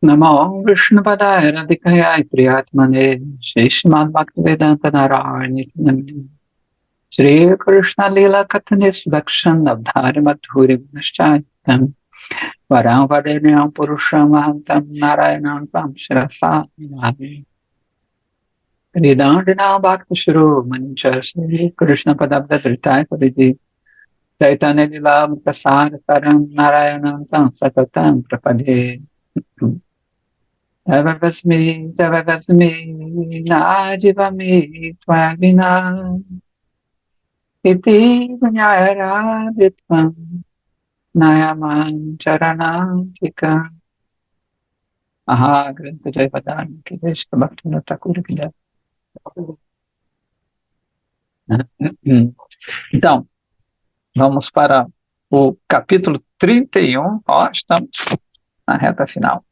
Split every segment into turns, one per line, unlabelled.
Namo Vishnupadaya Radhikaya Priyatmane Shri Srimad Bhaktivedanta Narayana Namini Shri Krishna Lila Kathanis Dakshan Abdhari Madhuri Nishchaitam Varam Vadenyam Purusham Mahantam Narayanam Tam Shirasa Nami Ridandina Bhakti Shuru Mancha Shri Krishna Padabda Dritai Paridi Chaitanya Lila Prasad Param Narayanam Tam Satatam Prapade Tavavasmi, Nadivami, Twavina, Iti Vinayarabhitvam, Nayaman Charanantika, Granta Jayavadana, que deixa que Bhaktivinoda Thakur que dá. Então, vamos para o capítulo 31, estamos na reta final.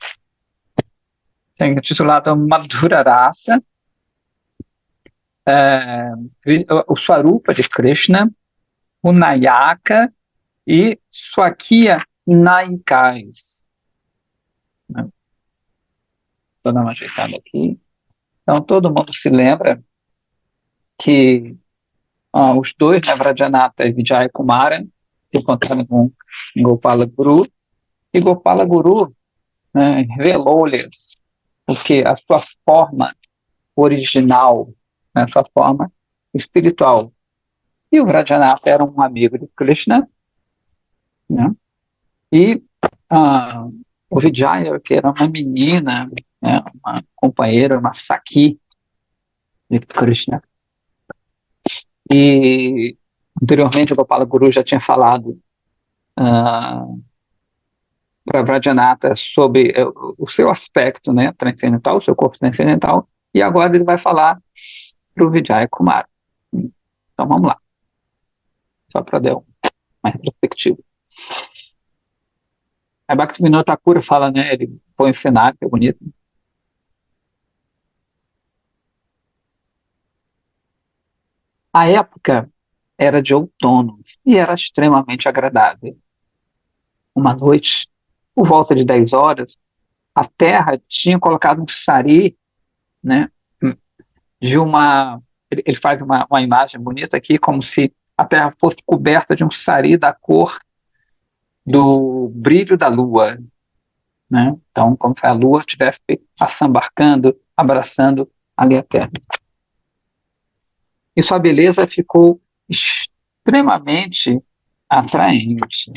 Tem titulado Madhura Rasa, o Swarupa de Krishna, o Nayaka e Swakya Nayikais. Vou dar uma ajeitada aqui. Então, todo mundo se lembra que os dois, né, Vrajanatha e Vijaya Kumara, se encontraram com Gopala Guru, e Gopala Guru, né, revelou-lhes a sua forma original, né, a sua forma espiritual. E o Vrajanatha era um amigo de Krishna, né, e o Vijaya, que era uma menina, né, uma companheira, uma Sakhi de Krishna. E anteriormente o Gopala Guru já tinha falado para Vrajanatha sobre o seu aspecto, né, transcendental, o seu corpo transcendental, e agora ele vai falar para o Vijaya Kumara. Então vamos lá, só para dar uma retrospectiva. A Bhaktivinoda Thakur fala, né, ele põe o cenário, que é bonito. A época era de outono e era extremamente agradável. Uma noite, por volta de 10 horas, a terra tinha colocado um sari, né, de uma. Ele faz uma imagem bonita aqui, como se a terra fosse coberta de um sari da cor do brilho da lua, né? Então, como se a lua estivesse assambarcando, abraçando ali a terra. E sua beleza ficou extremamente atraente.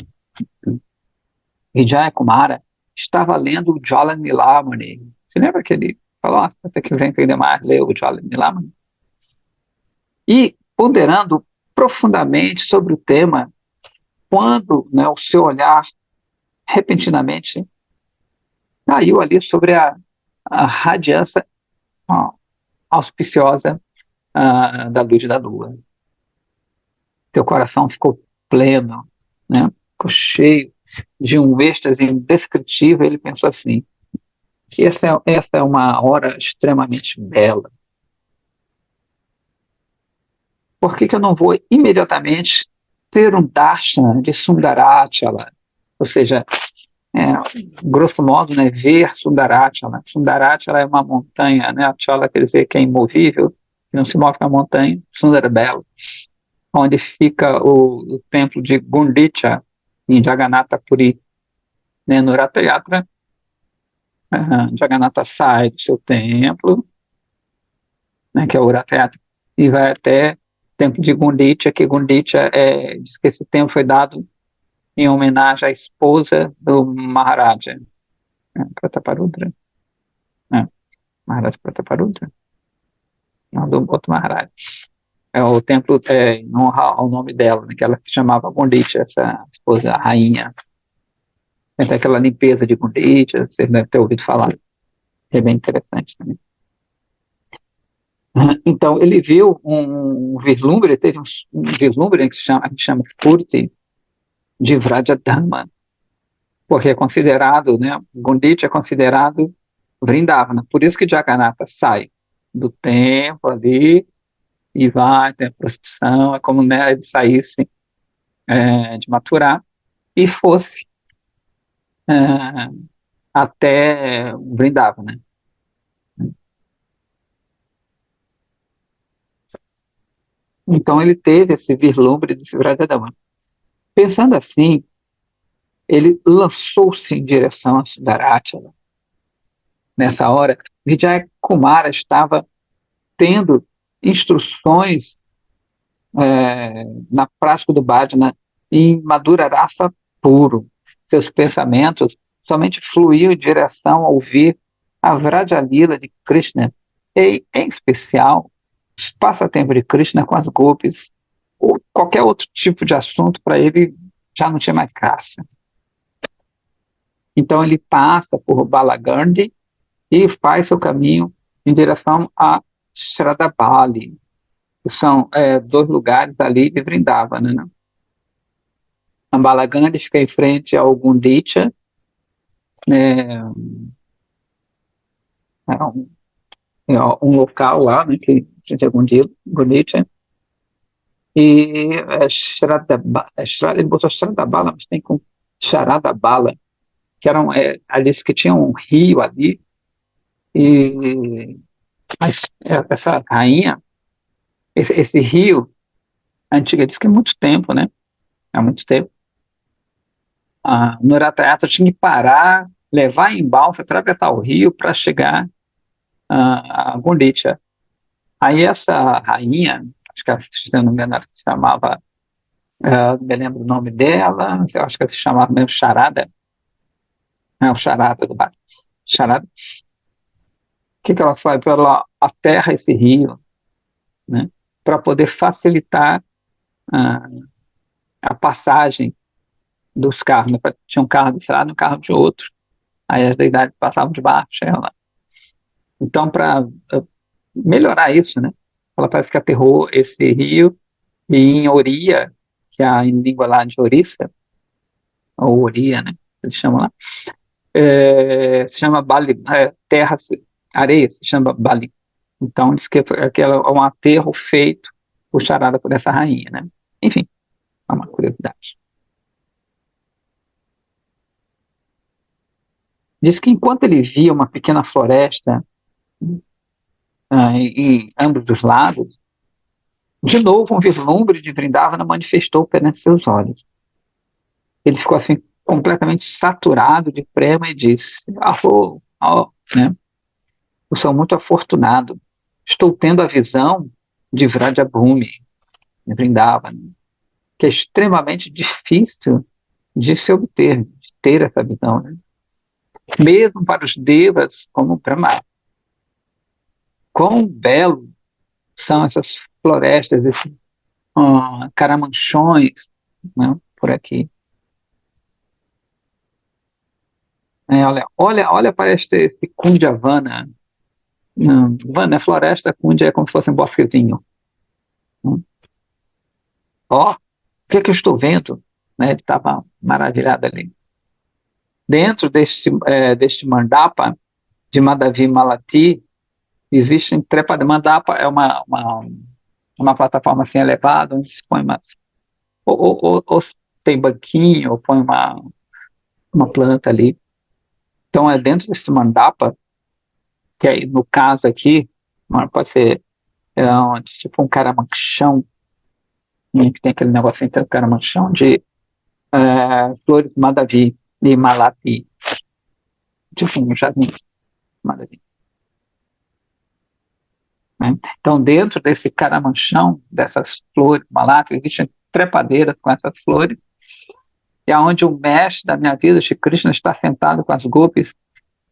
Vijaya Kumara estava lendo o Jala Nilamani. Você lembra que ele falou, até que vem entender mais, ler o Jala Nilamani? E ponderando profundamente sobre o tema, quando, né, o seu olhar repentinamente caiu ali sobre a radiância auspiciosa da luz da lua. Seu coração ficou pleno, né? Ficou cheio de um êxtase indescritível. Ele pensou assim, que essa é uma hora extremamente bela. Por que eu não vou imediatamente ter um darshan de Sundarachala? Ou seja, grosso modo, né, ver Sundarachala. Sundarachala é uma montanha, né, Achala quer dizer que é imovível, que não se move na montanha, Sundara é belo, onde fica o templo de Gundicha, em Jagannatha Puri. Né, no Ratha Yatra, Jagannatha sai do seu templo, né, que é o Ratha Yatra, e vai até o templo de Gundicha, que Gundicha diz que esse templo foi dado em homenagem à esposa do Maharaja, né, Prataparudra. Né, Maharaj Prataparudra? Não, do outro Maharaj. É o templo em honra ao nome dela, né, que ela se chamava Gundicha, essa esposa, a rainha. Tem aquela limpeza de Gundicha, vocês devem ter ouvido falar. É bem interessante também. Então, ele viu um vislumbre, ele teve um vislumbre que a gente chama Spurti, de Vrajadhamma, porque é considerado, né, Gundicha é considerado Vrindavana. Por isso que Jagannatha sai do templo ali e vai, tem a procissão, é como, né, ele saísse de Mathura e fosse até Vrindavan, né? Então ele teve esse vislumbre de Sivradadavan. Pensando assim, ele lançou-se em direção a Siddhartha. Nessa hora, Vijaya Kumara estava tendo instruções na prática do bhajana em Madhura Rasa puro. Seus pensamentos somente fluíam em direção a ouvir a Vrajalila de Krishna, e, em especial, os passatempos de Krishna com as gopis, ou qualquer outro tipo de assunto para ele já não tinha mais graça. Então ele passa por Balagandhi e faz seu caminho em direção a Shradabali, que são dois lugares ali de Vrindavana, né? Ambalagandhi fica em frente ao Gundicha, né, é um local lá, né, que frente ao Gundicha, e ele botou Shradabala, mas tem com Sharadabala, que eram, ali que tinha um rio ali, e mas, essa rainha, esse rio, a antiga diz que é muito tempo, né, há muito tempo, a Nuratayata tinha que parar, levar em balsa, atravessar o rio para chegar a Gundicha. Aí essa rainha, acho que se eu não me engano, ela se chamava, não me lembro o nome dela, eu acho que ela se chamava mesmo Charada, não, Charada do bar. Charada. O que ela faz? Ela aterra esse rio, né, para poder facilitar a, a passagem dos carros. Né? Tinha um carro desse lado e um carro de outro. Aí as deidades passavam de baixo. Ela. Então, para melhorar isso, né, ela parece que aterrou esse rio e em Oria, que é a língua lá de Orissa, ou Oria, né? Eles chamam lá. Se chama Bali, terra, areia, se chama Bali. Então, diz que aquela é um aterro feito por charada por essa rainha, né? Enfim, é uma curiosidade. Diz que enquanto ele via uma pequena floresta em ambos os lados, de novo um vislumbre de Vrindavana manifestou perante seus olhos. Ele ficou assim completamente saturado de prema e disse: oh, oh, né? Eu sou muito afortunado. Estou tendo a visão de Vrajabhumi, de Vrindavana, que é extremamente difícil de se obter, de ter essa visão, né? Mesmo para os devas como Brahma. Quão belo são essas florestas, esses caramanchões, né, por aqui. Olha para esse Kundjavana. Vana é floresta, Kundja é como se fosse um bosquezinho. Hum. Ó, o que é que eu estou vendo? Né, ele estava maravilhado ali. Dentro deste mandapa de Madhavi Malati, existe trepa. Mandapa é uma plataforma assim elevada, onde se põe ou tem banquinho, ou põe uma planta ali. Então é dentro desse mandapa, que aí, no caso aqui, pode ser tipo um caramanchão, né, que tem aquele negócio entre o caramanchão de flores Madhavi e Malati, tipo um jardim Madhavi. Né? Então, dentro desse caramanchão, dessas flores malatas, existem trepadeiras com essas flores, e aonde o mestre da minha vida, Shri Krishna, está sentado com as gopis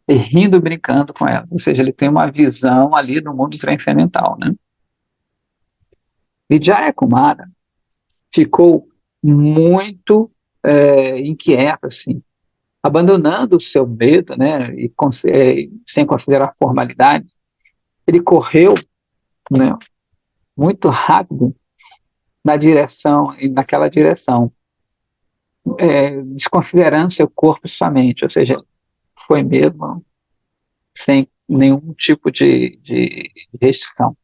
e rindo e brincando com elas. Ou seja, ele tem uma visão ali do mundo transcendental. Né? Vijaya Kumara ficou muito inquieto, assim, abandonando o seu medo, né, sem considerar formalidades. Ele correu, né, muito rápido naquela direção, desconsiderando seu corpo e sua mente, ou seja, foi mesmo sem nenhum tipo de restrição.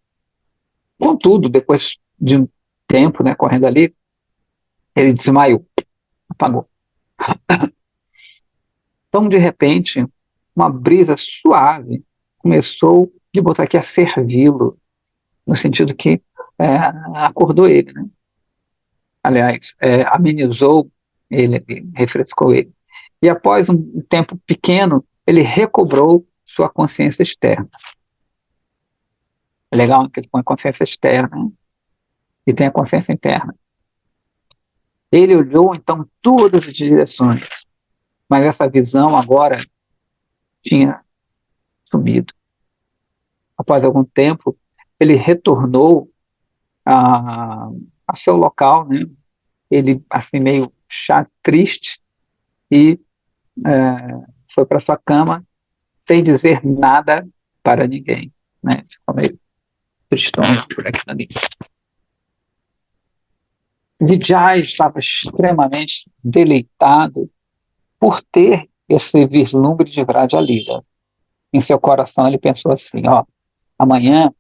Contudo, depois de um tempo, né, correndo ali, ele desmaiou, apagou. Então, de repente, uma brisa suave começou de botar aqui a servi-lo, no sentido que acordou ele, né? Aliás, amenizou ele, refrescou ele. E após um tempo pequeno, ele recobrou sua consciência externa. É legal que ele põe consciência externa, né? E tem a consciência interna. Ele olhou então todas as direções, mas essa visão agora tinha sumido. Após algum tempo, ele retornou a, a seu local, né? Ele assim meio chato, triste e foi para sua cama sem dizer nada para ninguém, né? Ficou meio tristão por aquilo ali. Vijay estava extremamente deleitado por ter esse vislumbre de Vraja Lila. Em seu coração ele pensou assim, ó, amanhã,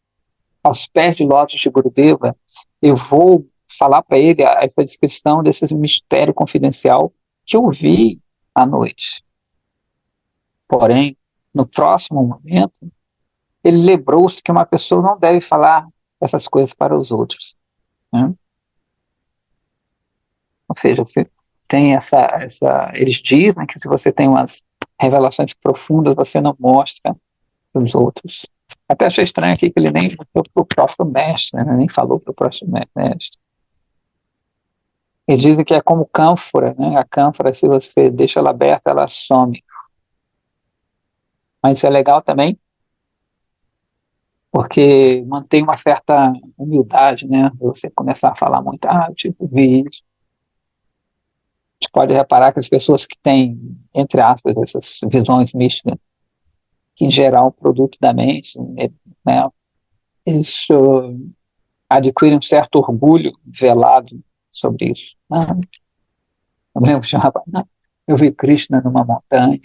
aos pés de lótus de Gurudeva, eu vou falar para ele essa descrição desse mistério confidencial que eu vi à noite. Porém, no próximo momento, ele lembrou-se que uma pessoa não deve falar essas coisas para os outros, né? Ou seja, você tem eles dizem que se você tem umas revelações profundas, você não mostra para os outros. Até achei estranho aqui que ele nem mostrou para o próprio mestre, né? Nem falou para o próprio mestre. Eles dizem que é como cânfora, né? A cânfora, se você deixa ela aberta, ela some. Mas isso é legal também, porque mantém uma certa humildade, né? Você começar a falar muito, eu tipo, vi isso. A gente pode reparar que as pessoas que têm, entre aspas, essas visões místicas, que em geral o produto da mente, né? Eles adquirem um certo orgulho velado sobre isso. Eu lembro de um rapaz, não, eu vi Krishna numa montanha.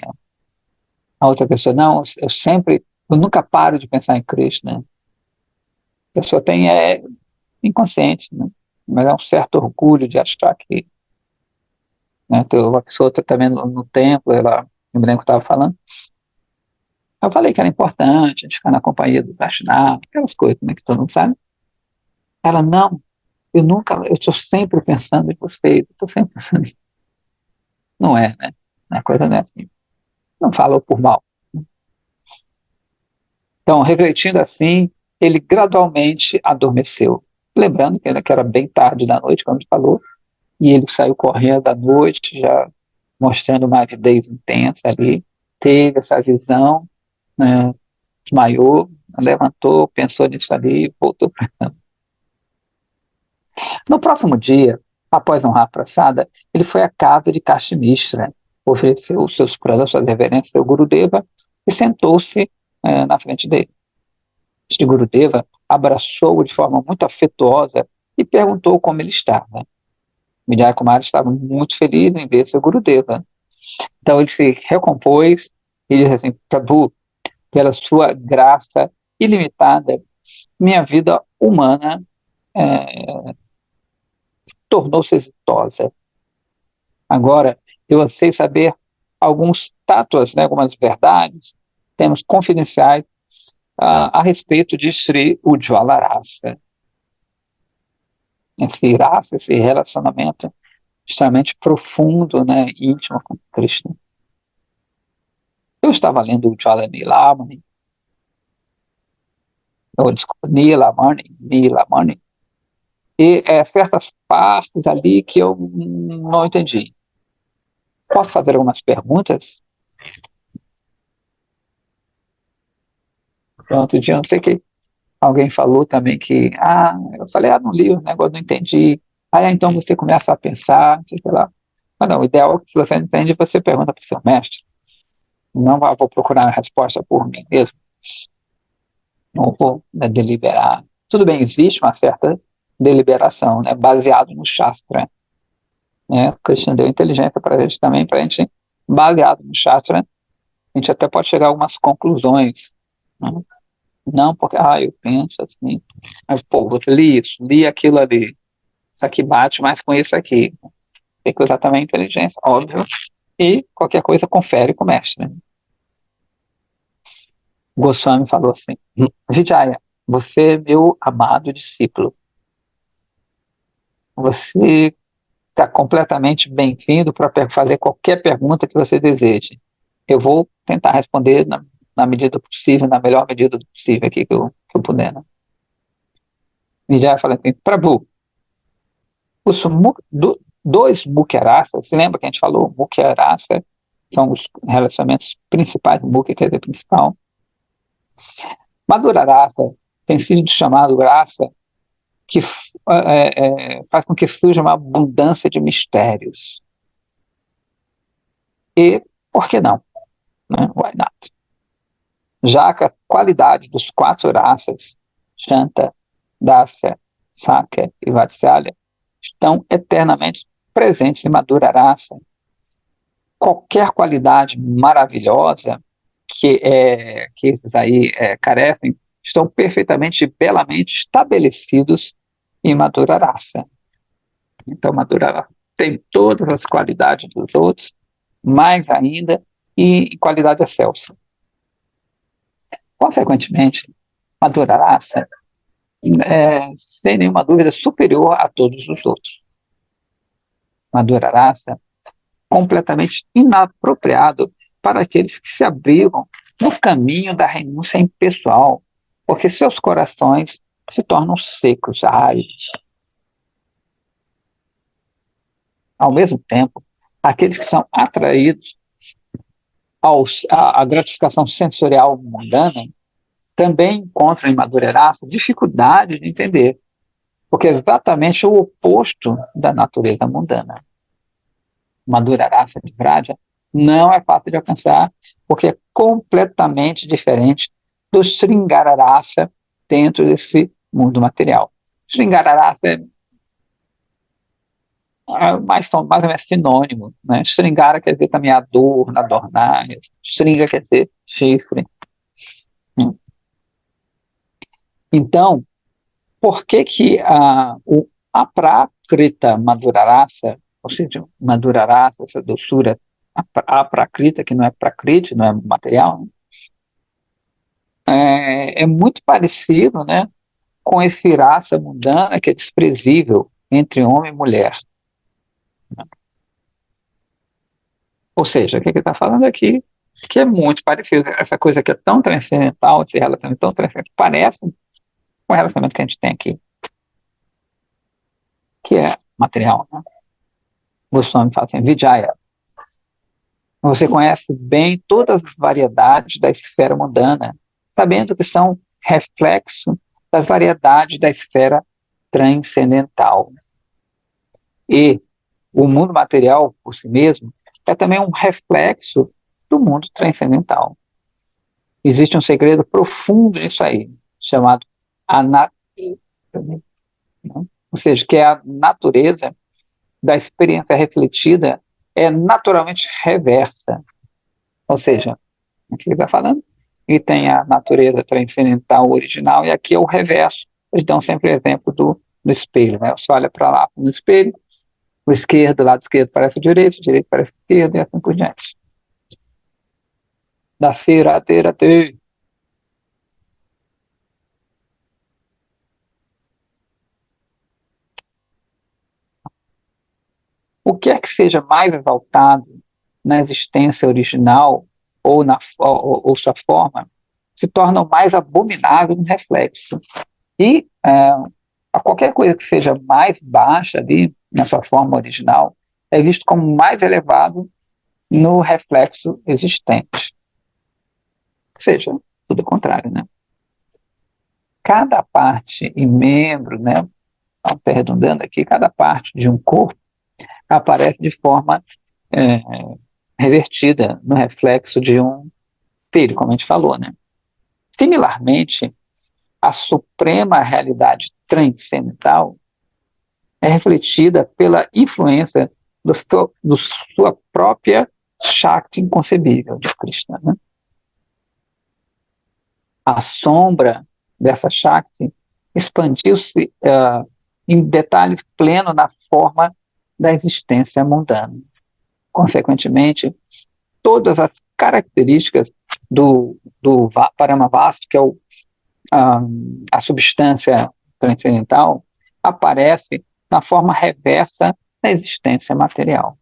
A outra pessoa, não, eu nunca paro de pensar em Krishna. A pessoa tem, inconsciente, né? Mas é um certo orgulho de achar que, né, tem uma pessoa também no templo, ela, eu me lembro que estava falando, eu falei que era importante a gente ficar na companhia do Vaishnava, aquelas coisas, né, que todo mundo sabe. Ela, não, eu estou sempre pensando em você, eu estou sempre pensando em... Não é, né? A coisa não é assim. Não falou por mal. Então, refletindo assim, ele gradualmente adormeceu. Lembrando que era bem tarde da noite, quando ele falou, e ele saiu correndo à noite, já mostrando uma avidez intensa ali, teve essa visão, né, desmaiou, levantou, pensou nisso ali e voltou para a cama. No próximo dia, após honrar a praçada, ele foi à casa de Kashmishra, ofereceu os seus prantos, suas reverências ao Gurudeva e sentou-se na frente dele. Este Gurudeva abraçou-o de forma muito afetuosa e perguntou como ele estava. Vijay Kumar estava muito feliz em ver seu Gurudeva. Então ele se recompôs e disse assim, Prabhu, pela sua graça ilimitada, minha vida humana tornou-se exitosa. Agora, eu anseio saber alguns tátuas, né, algumas verdades, temos confidenciais a respeito de Sri Ujjvala Rasa. Esse rasa, esse relacionamento extremamente profundo, né, íntimo com Krishna. Eu estava lendo o Ujjvala Nilamani, ou desculpa, Nilamani, e certas partes ali que eu não entendi. Posso fazer algumas perguntas? Outro dia, não sei que alguém falou também que, eu falei, não li o negócio, não entendi. Então você começa a pensar, sei lá. Mas não, o ideal é que se você não entende, você pergunta para o seu mestre. Não vou procurar a resposta por mim mesmo. Não vou, né, deliberar. Tudo bem, existe uma certa deliberação, né, baseado no Shastra. Né? O Krishna deu inteligência para a gente também, para a gente, baseado no Shastra, a gente até pode chegar a algumas conclusões. Né? Não porque, eu penso assim, mas, pô, você li isso, li aquilo ali, isso aqui bate mais com isso aqui. Tem que usar também a inteligência, óbvio, e qualquer coisa confere com o mestre. Né? Goswami falou assim: Vijaya, você é meu amado discípulo. Você está completamente bem-vindo para fazer qualquer pergunta que você deseje. Eu vou tentar responder na medida do possível, na melhor medida do possível aqui que eu puder, né? Vijaya fala assim: Prabhu, dois Mukhya Rasas, se lembra que a gente falou? Mukhya Rasa são os relacionamentos principais, Mukhya quer dizer principal. Madhura Rasa tem sido chamado Rasa que faz com que surja uma abundância de mistérios. E por que não? Né? Why not? Já que a qualidade dos quatro raças, Shanta, Dasya, Sakya e Vatsalya, estão eternamente presentes em Madhura Rasa, qualquer qualidade maravilhosa que esses aí carecem estão perfeitamente e belamente estabelecidos em Madhura Rasa. Então, Madhura Rasa tem todas as qualidades dos outros, mais ainda, e qualidade excelsa. Consequentemente, Madhura Rasa sem nenhuma dúvida, superior a todos os outros. Madhura Rasa completamente inapropriado para aqueles que se abrigam no caminho da renúncia impessoal, porque seus corações se tornam secos, áridos. Ao mesmo tempo, aqueles que são atraídos à gratificação sensorial mundana também encontram em Madhura Rasa dificuldade de entender, porque é exatamente o oposto da natureza mundana. Madhura Rasa de Vraja não é fácil de alcançar, porque é completamente diferente do Sringara Rasa dentro desse mundo material. Sringara Rasa mais ou menos sinônimo, né? Sringara quer dizer também adorno, adornar, Sringa quer dizer chifre. Então, por que que o aprakrita Madhura Rasa, ou seja, Madhura Rasa, essa doçura aprakrita, que não é prakriti, não é material, né? É muito parecido, né, com esse raça mundana que é desprezível entre homem e mulher. Ou seja, o que ele está falando aqui? Que é muito parecido. Essa coisa que é tão transcendental, esse relacionamento tão transcendental, parece com o relacionamento que a gente tem aqui, que é material. Né? Goswami fala assim, Vijaya, você conhece bem todas as variedades da esfera mundana, sabendo que são reflexo das variedades da esfera transcendental. E o mundo material, por si mesmo, é também um reflexo do mundo transcendental. Existe um segredo profundo nisso aí, chamado anatta, né? Ou seja, que é a natureza da experiência refletida é naturalmente reversa. Ou seja, o que ele está falando? E tem a natureza transcendental original, e aqui é o reverso. Eles dão sempre o exemplo do espelho. Né? Você olha para lá no espelho, o lado esquerdo parece o direito parece o esquerdo, e assim por diante. Da cera, a ter. O que é que seja mais exaltado na existência original ou sua forma, se torna o mais abominável no reflexo. E a qualquer coisa que seja mais baixa ali, na sua forma original, é visto como mais elevado no reflexo existente. Ou seja, tudo o contrário, né? Cada parte e membro, né, até redundando aqui, cada parte de um corpo aparece de forma é, revertida no reflexo de um espelho, como a gente falou, né? Similarmente, a suprema realidade transcendental é refletida pela influência do sua própria Shakti inconcebível de Krishna. Né? A sombra dessa Shakti expandiu-se em detalhes pleno na forma da existência mundana. Consequentemente, todas as características do Paramavastu, que é a, a substância transcendental, aparece na forma reversa da existência material.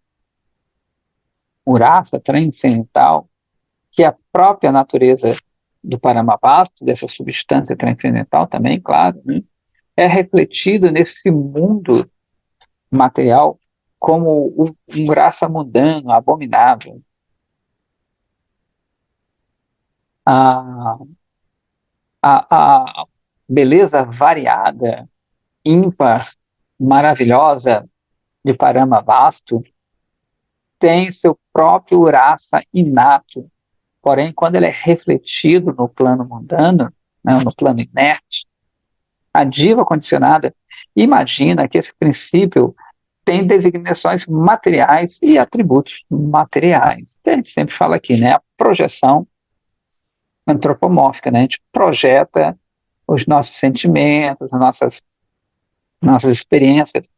O rasa transcendental, que é a própria natureza do Paramavastu, dessa substância transcendental também, claro, né, é refletido nesse mundo material como um graça mundano, abominável. A, a beleza variada, ímpar, maravilhosa de Paramavastu tem seu próprio raça inato, porém, quando ele é refletido no plano mundano, né, no plano inerte, a diva condicionada imagina que esse princípio tem designações materiais e atributos materiais. A gente sempre fala aqui, né? A projeção antropomórfica, né? A gente projeta os nossos sentimentos, as nossas experiências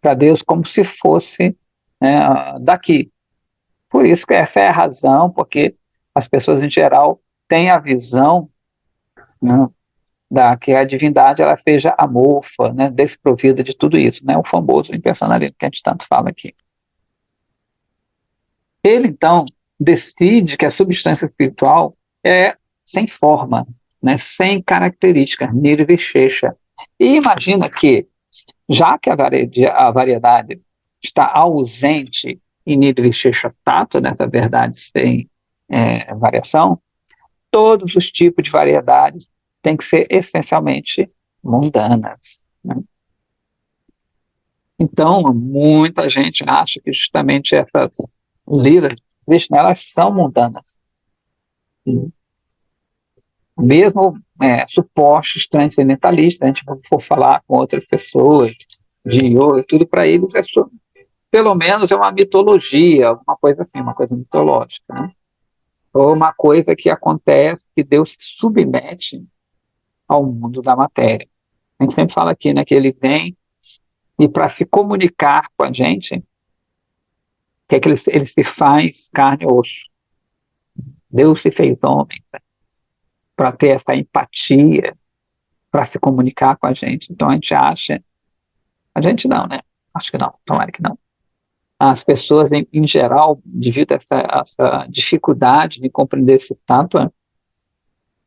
para Deus como se fosse, né, daqui. Por isso que essa é a razão, porque as pessoas em geral têm a visão, né, que a divindade ela seja amorfa, né, desprovida de tudo isso, né, o famoso impersonalismo que a gente tanto fala aqui. Ele, então, decide que a substância espiritual é sem forma, né, sem características, nirvishesha. E imagina que, já que a variedade está ausente em nirvishesha tato, nessa verdade sem variação, todos os tipos de variedades têm que ser essencialmente mundanas, né? Então, muita gente acha que justamente essas liras de Krishna, elas são mundanas. Mesmo supostos transcendentalistas, a gente for falar com outras pessoas de yoga, tudo para eles pelo menos é uma mitologia, alguma coisa assim, uma coisa mitológica, né? Ou uma coisa que acontece, que Deus se submete ao mundo da matéria. A gente sempre fala aqui, né, que ele vem e para se comunicar com a gente, que é que ele se faz carne e osso. Deus se fez homem para ter essa empatia, para se comunicar com a gente. Então a gente acha, a gente não, né? Acho que não, tomara que não. As pessoas, em geral, devido a essa dificuldade de compreender esse tanto,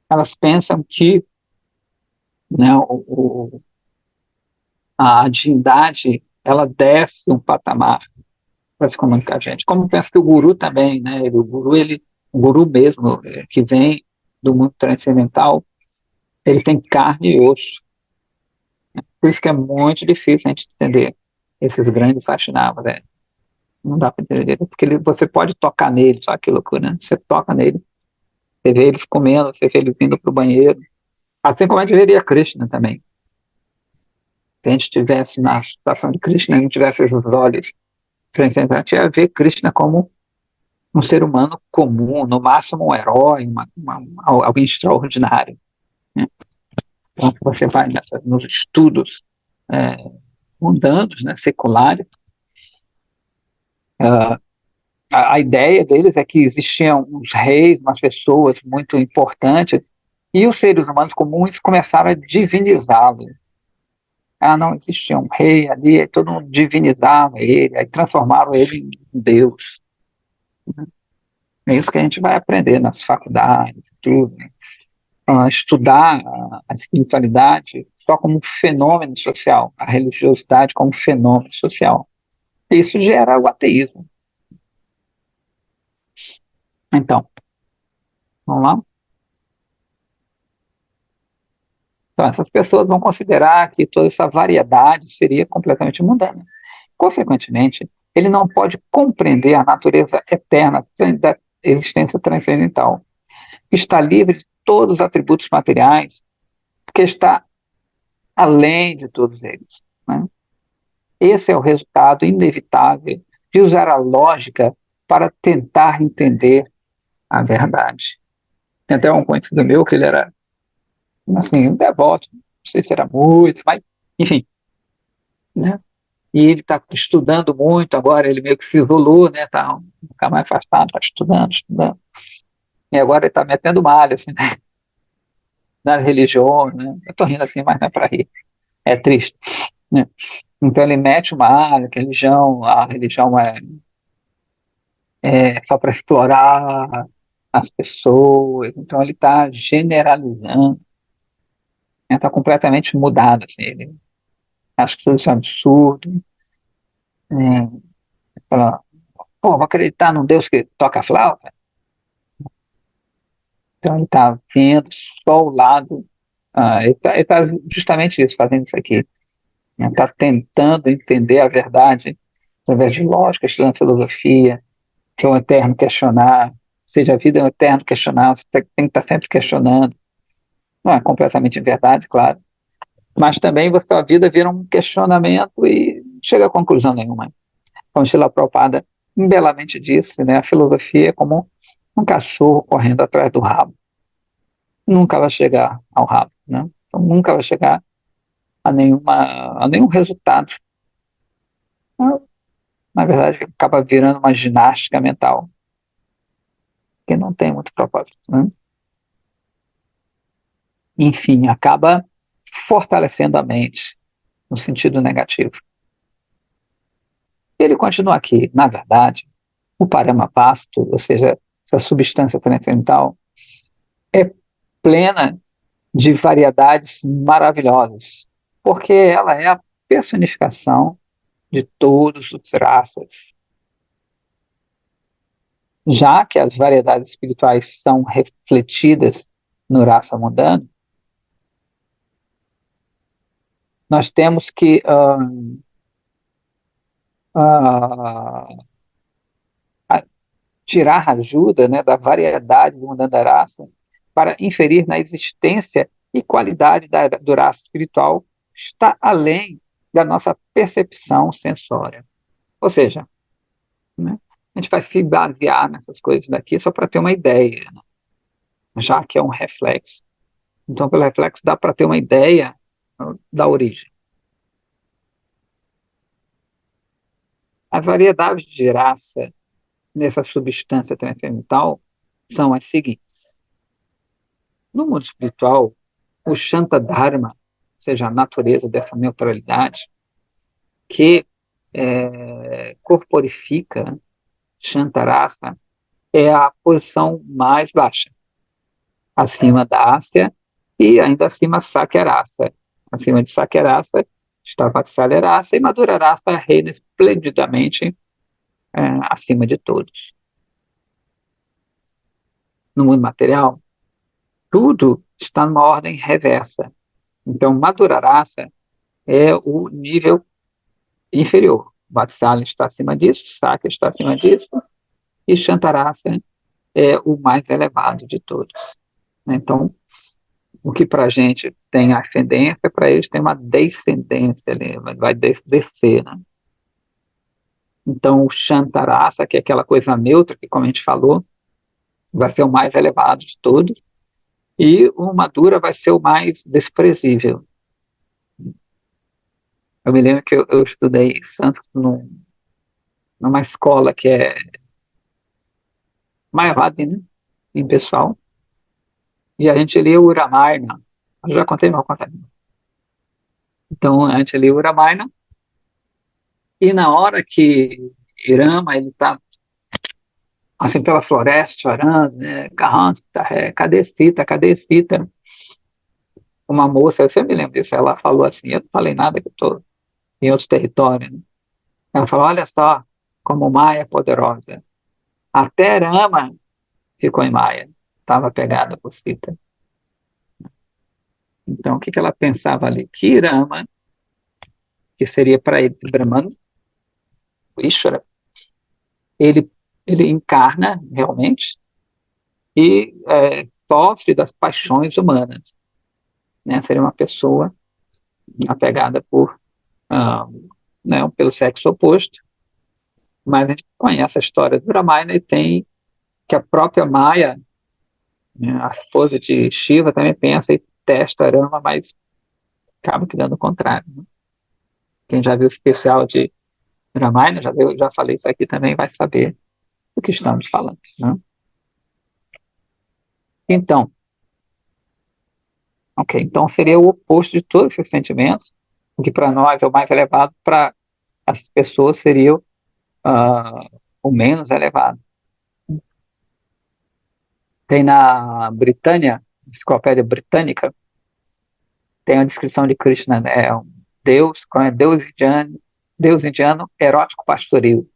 elas pensam que, né, a divindade ela desce um patamar para se comunicar com a gente. Como penso que o guru também, né? O guru mesmo, que vem do mundo transcendental, ele tem carne e osso. Por isso que é muito difícil a gente entender esses grandes Vaishnavas, né? Não dá para entender, porque você pode tocar nele, só que loucura, né? Você toca nele, você vê eles comendo, você vê eles indo para o banheiro. Assim como a gente veria Krishna também. Se a gente estivesse na situação de Krishna e não tivesse esses olhos transcendentes, a gente ia ver Krishna como um ser humano comum, no máximo um herói, alguém extraordinário, né? Então, você vai nos estudos é, mundanos, né, seculares, uh, a ideia deles é que existiam uns reis, umas pessoas muito importantes, e os seres humanos comuns começaram a divinizá-lo. Ah, não existia um rei ali, aí todo mundo divinizava ele, aí transformaram ele em Deus. É isso que a gente vai aprender nas faculdades, tudo, né? Estudar a espiritualidade só como um fenômeno social, a religiosidade como um fenômeno social. Isso gera o ateísmo. Então, vamos lá? Então, essas pessoas vão considerar que toda essa variedade seria completamente mundana. Consequentemente, ele não pode compreender a natureza eterna da existência transcendental, que está livre de todos os atributos materiais, porque está além de todos eles, né? Esse é o resultado inevitável de usar a lógica para tentar entender a verdade. Tem até um conhecido meu que ele era, assim, um devoto, não sei se era muito, mas, enfim, né? E ele está estudando muito agora, ele meio que se isolou, né? Está mais afastado, está estudando, estudando. E agora ele está metendo malha, assim, nas religiões, né? Eu tô rindo assim, mas não é para rir. É triste, né? Então ele mete uma malha, que a religião é só para explorar as pessoas. Então ele está generalizando, está completamente mudado, assim. Ele acha que tudo isso é absurdo. Né? Fala, pô, vou acreditar num Deus que toca flauta? Então ele está vendo só o lado. Ele tá justamente isso, fazendo isso aqui. Está tentando entender a verdade através de lógica, estudando filosofia, que é um eterno questionar. Ou seja, a vida é um eterno questionar, você tem que estar sempre questionando. Não é completamente verdade, claro. Mas também a vida vira um questionamento e chega a conclusão nenhuma. Como Srila Prabhupada belamente disse, né, a filosofia é como um cachorro correndo atrás do rabo. Nunca vai chegar ao rabo, né? Então, nunca vai chegar a nenhum resultado. Então, na verdade, acaba virando uma ginástica mental, que não tem muito propósito, né? Enfim, acaba fortalecendo a mente no sentido negativo. Ele continua aqui, na verdade, o paramapasto, ou seja, essa substância transcendental, é plena de variedades maravilhosas, porque ela é a personificação de todos os raças. Já que as variedades espirituais são refletidas no raça mundano, nós temos que uh, tirar ajuda, né, da variedade do mundano da raça para inferir na existência e qualidade do raça espiritual está além da nossa percepção sensória. Ou seja, né, a gente vai se basear nessas coisas daqui só para ter uma ideia, né, já que é um reflexo. Então, pelo reflexo, dá para ter uma ideia da origem. As variedades de raça nessa substância transcendental são as seguintes. No mundo espiritual, o Shanta Dharma, ou seja, a natureza dessa neutralidade, que corporifica Shantarasa, é a posição mais baixa, acima da Asya e ainda acima Sakyarasa. Acima de Sakyarasa está Vatsalyarasa e Madhurarasa reina esplendidamente acima de todos. No mundo material, tudo está numa ordem reversa. Então, Madhurarasa é o nível inferior. Vatsalya está acima disso, Sakya está acima disso, e Shantarasa é o mais elevado de todos. Então, o que para a gente tem ascendência, para eles tem uma descendência, vai descer. Né? Então, o Shantarasa, que é aquela coisa neutra, que como a gente falou, vai ser o mais elevado de todos, e o Madhura vai ser o mais desprezível. Eu me lembro que eu estudei sânscrito numa escola que é Mayavadi, né? Em pessoal, e a gente lia o Ramayana. Eu já contei, mas vou contar. Então, a gente lia o Ramayana, e na hora que Irama, ele está assim pela floresta chorando, né? Cadê Sita? Cadê Sita? Uma moça, eu sempre me lembro disso, ela falou assim, eu não falei nada que eu estou em outro território, né? Ela falou, olha só como Maia é poderosa. Até Rama ficou em Maia, estava pegada por Sita. Então, o que que ela pensava ali? Que Rama, que seria para ele Brahman, Ishvara, ele, ele encarna realmente e sofre das paixões humanas. Né? Seria uma pessoa apegada ah, né, pelo sexo oposto, mas a gente conhece a história do Ramayana e tem que a própria Maya, né, a esposa de Shiva, também pensa e testa Rama, mas acaba que dando o contrário. Né? Quem já viu o especial de Ramayana, já falei isso aqui também, vai saber do que estamos falando. Né? Então, ok, então seria o oposto de todos esses sentimentos, o que para nós é o mais elevado, para as pessoas seria o menos elevado. Tem na Britânia, Enciclopédia Britânica, tem a descrição de Krishna, né? É um Deus, é Deus indiano erótico pastoril.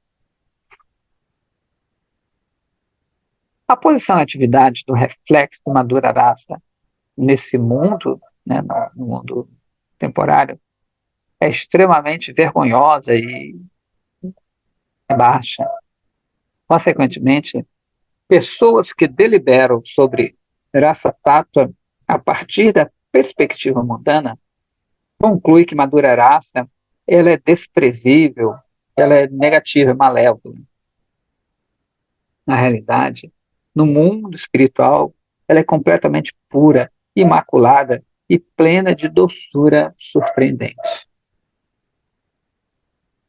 A posição e atividade do reflexo de Madhura Rasa nesse mundo, né, no mundo temporário, é extremamente vergonhosa e baixa. Consequentemente, pessoas que deliberam sobre Rasa Tattva a partir da perspectiva mundana concluem que Madhura Rasa ela é desprezível, ela é negativa, malévola. Na realidade, no mundo espiritual, ela é completamente pura, imaculada e plena de doçura surpreendente.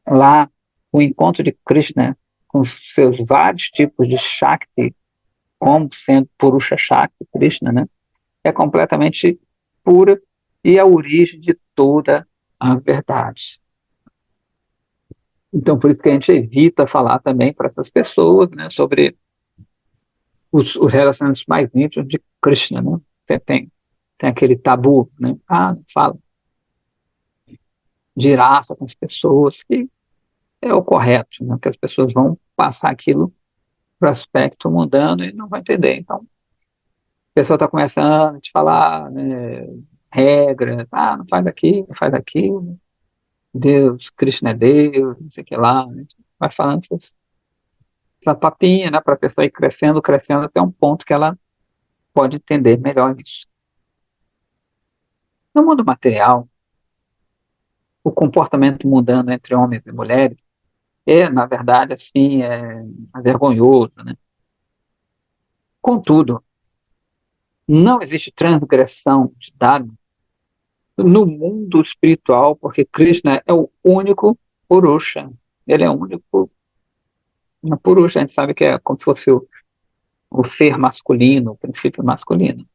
Lá, o encontro de Krishna com seus vários tipos de Shakti, como sendo Purusha Shakti, Krishna, né, é completamente pura e a origem de toda a verdade. Então, por isso que a gente evita falar também para essas pessoas, né, sobre os relacionamentos mais íntimos de Krishna, né? Tem aquele tabu, né? Ah, não fala de raça com as pessoas, que é o correto, né? Que as pessoas vão passar aquilo para o aspecto mundano e não vão entender. Então, a pessoa está começando a te falar, né, regras, ah, não faz aquilo, não faz aquilo, Deus, Krishna é Deus, não sei o que lá, né? Vai falando essa papinha, né, para a pessoa ir crescendo, crescendo até um ponto que ela pode entender melhor isso. No mundo material, o comportamento mundano entre homens e mulheres na verdade, assim, é vergonhoso, né? Contudo, não existe transgressão de Dharma no mundo espiritual, porque Krishna é o único Purusha. Ele é o único Purusha. A gente sabe que é como se fosse o ser masculino, o princípio masculino.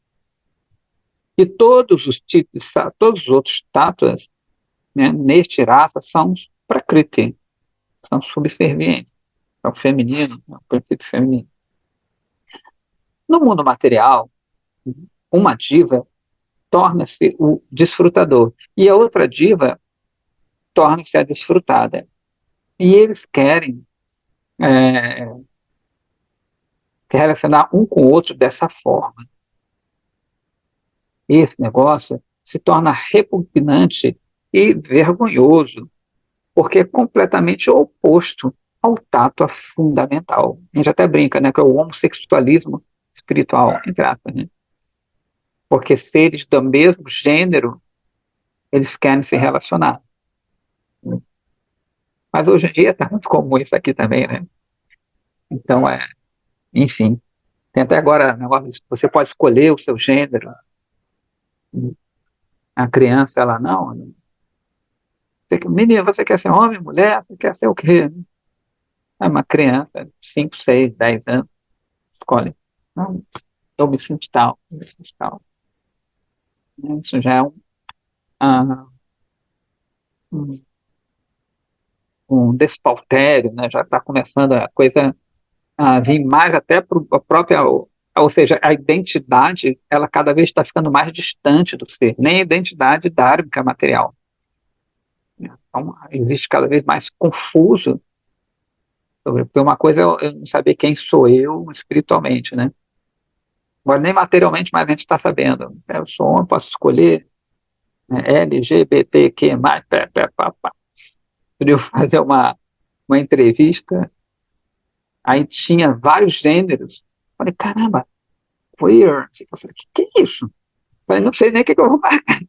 E todos os tipos, todos os outros tátuas, né, neste raça são prakriti, são subservientes, é o feminino, é o princípio feminino. No mundo material, uma diva torna-se o desfrutador e a outra diva torna-se a desfrutada. E eles querem relacionar um com o outro dessa forma. Esse negócio se torna repugnante e vergonhoso, porque é completamente oposto ao tato fundamental. A gente até brinca, né, que é o homossexualismo espiritual, entre aspas, né? Porque seres do mesmo gênero, eles querem se relacionar. Mas hoje em dia está muito comum isso aqui também, né? Então, enfim, tem até agora negócio, você pode escolher o seu gênero. A criança, ela não. Menina, você quer ser homem, mulher? Você quer ser o quê? É uma criança, 5, 6, 10 anos, escolhe. Não, eu me sinto tal, eu me sinto tal. Isso já é ah, um, um despautério, né? Já está começando a coisa a vir mais até para a própria, ou seja, a identidade, ela cada vez está ficando mais distante do ser, nem a identidade dármica material. Então, existe cada vez mais confuso sobre, porque uma coisa é eu não saber quem sou eu espiritualmente, né? Agora, nem materialmente, mas a gente está sabendo. Eu sou homem, posso escolher, né, LGBTQ+, pé, pé, pá, pá. Eu fazer uma entrevista, aí tinha vários gêneros. Falei, caramba, queer. Eu falei, que é isso? Falei, não sei nem o que eu vou marcar.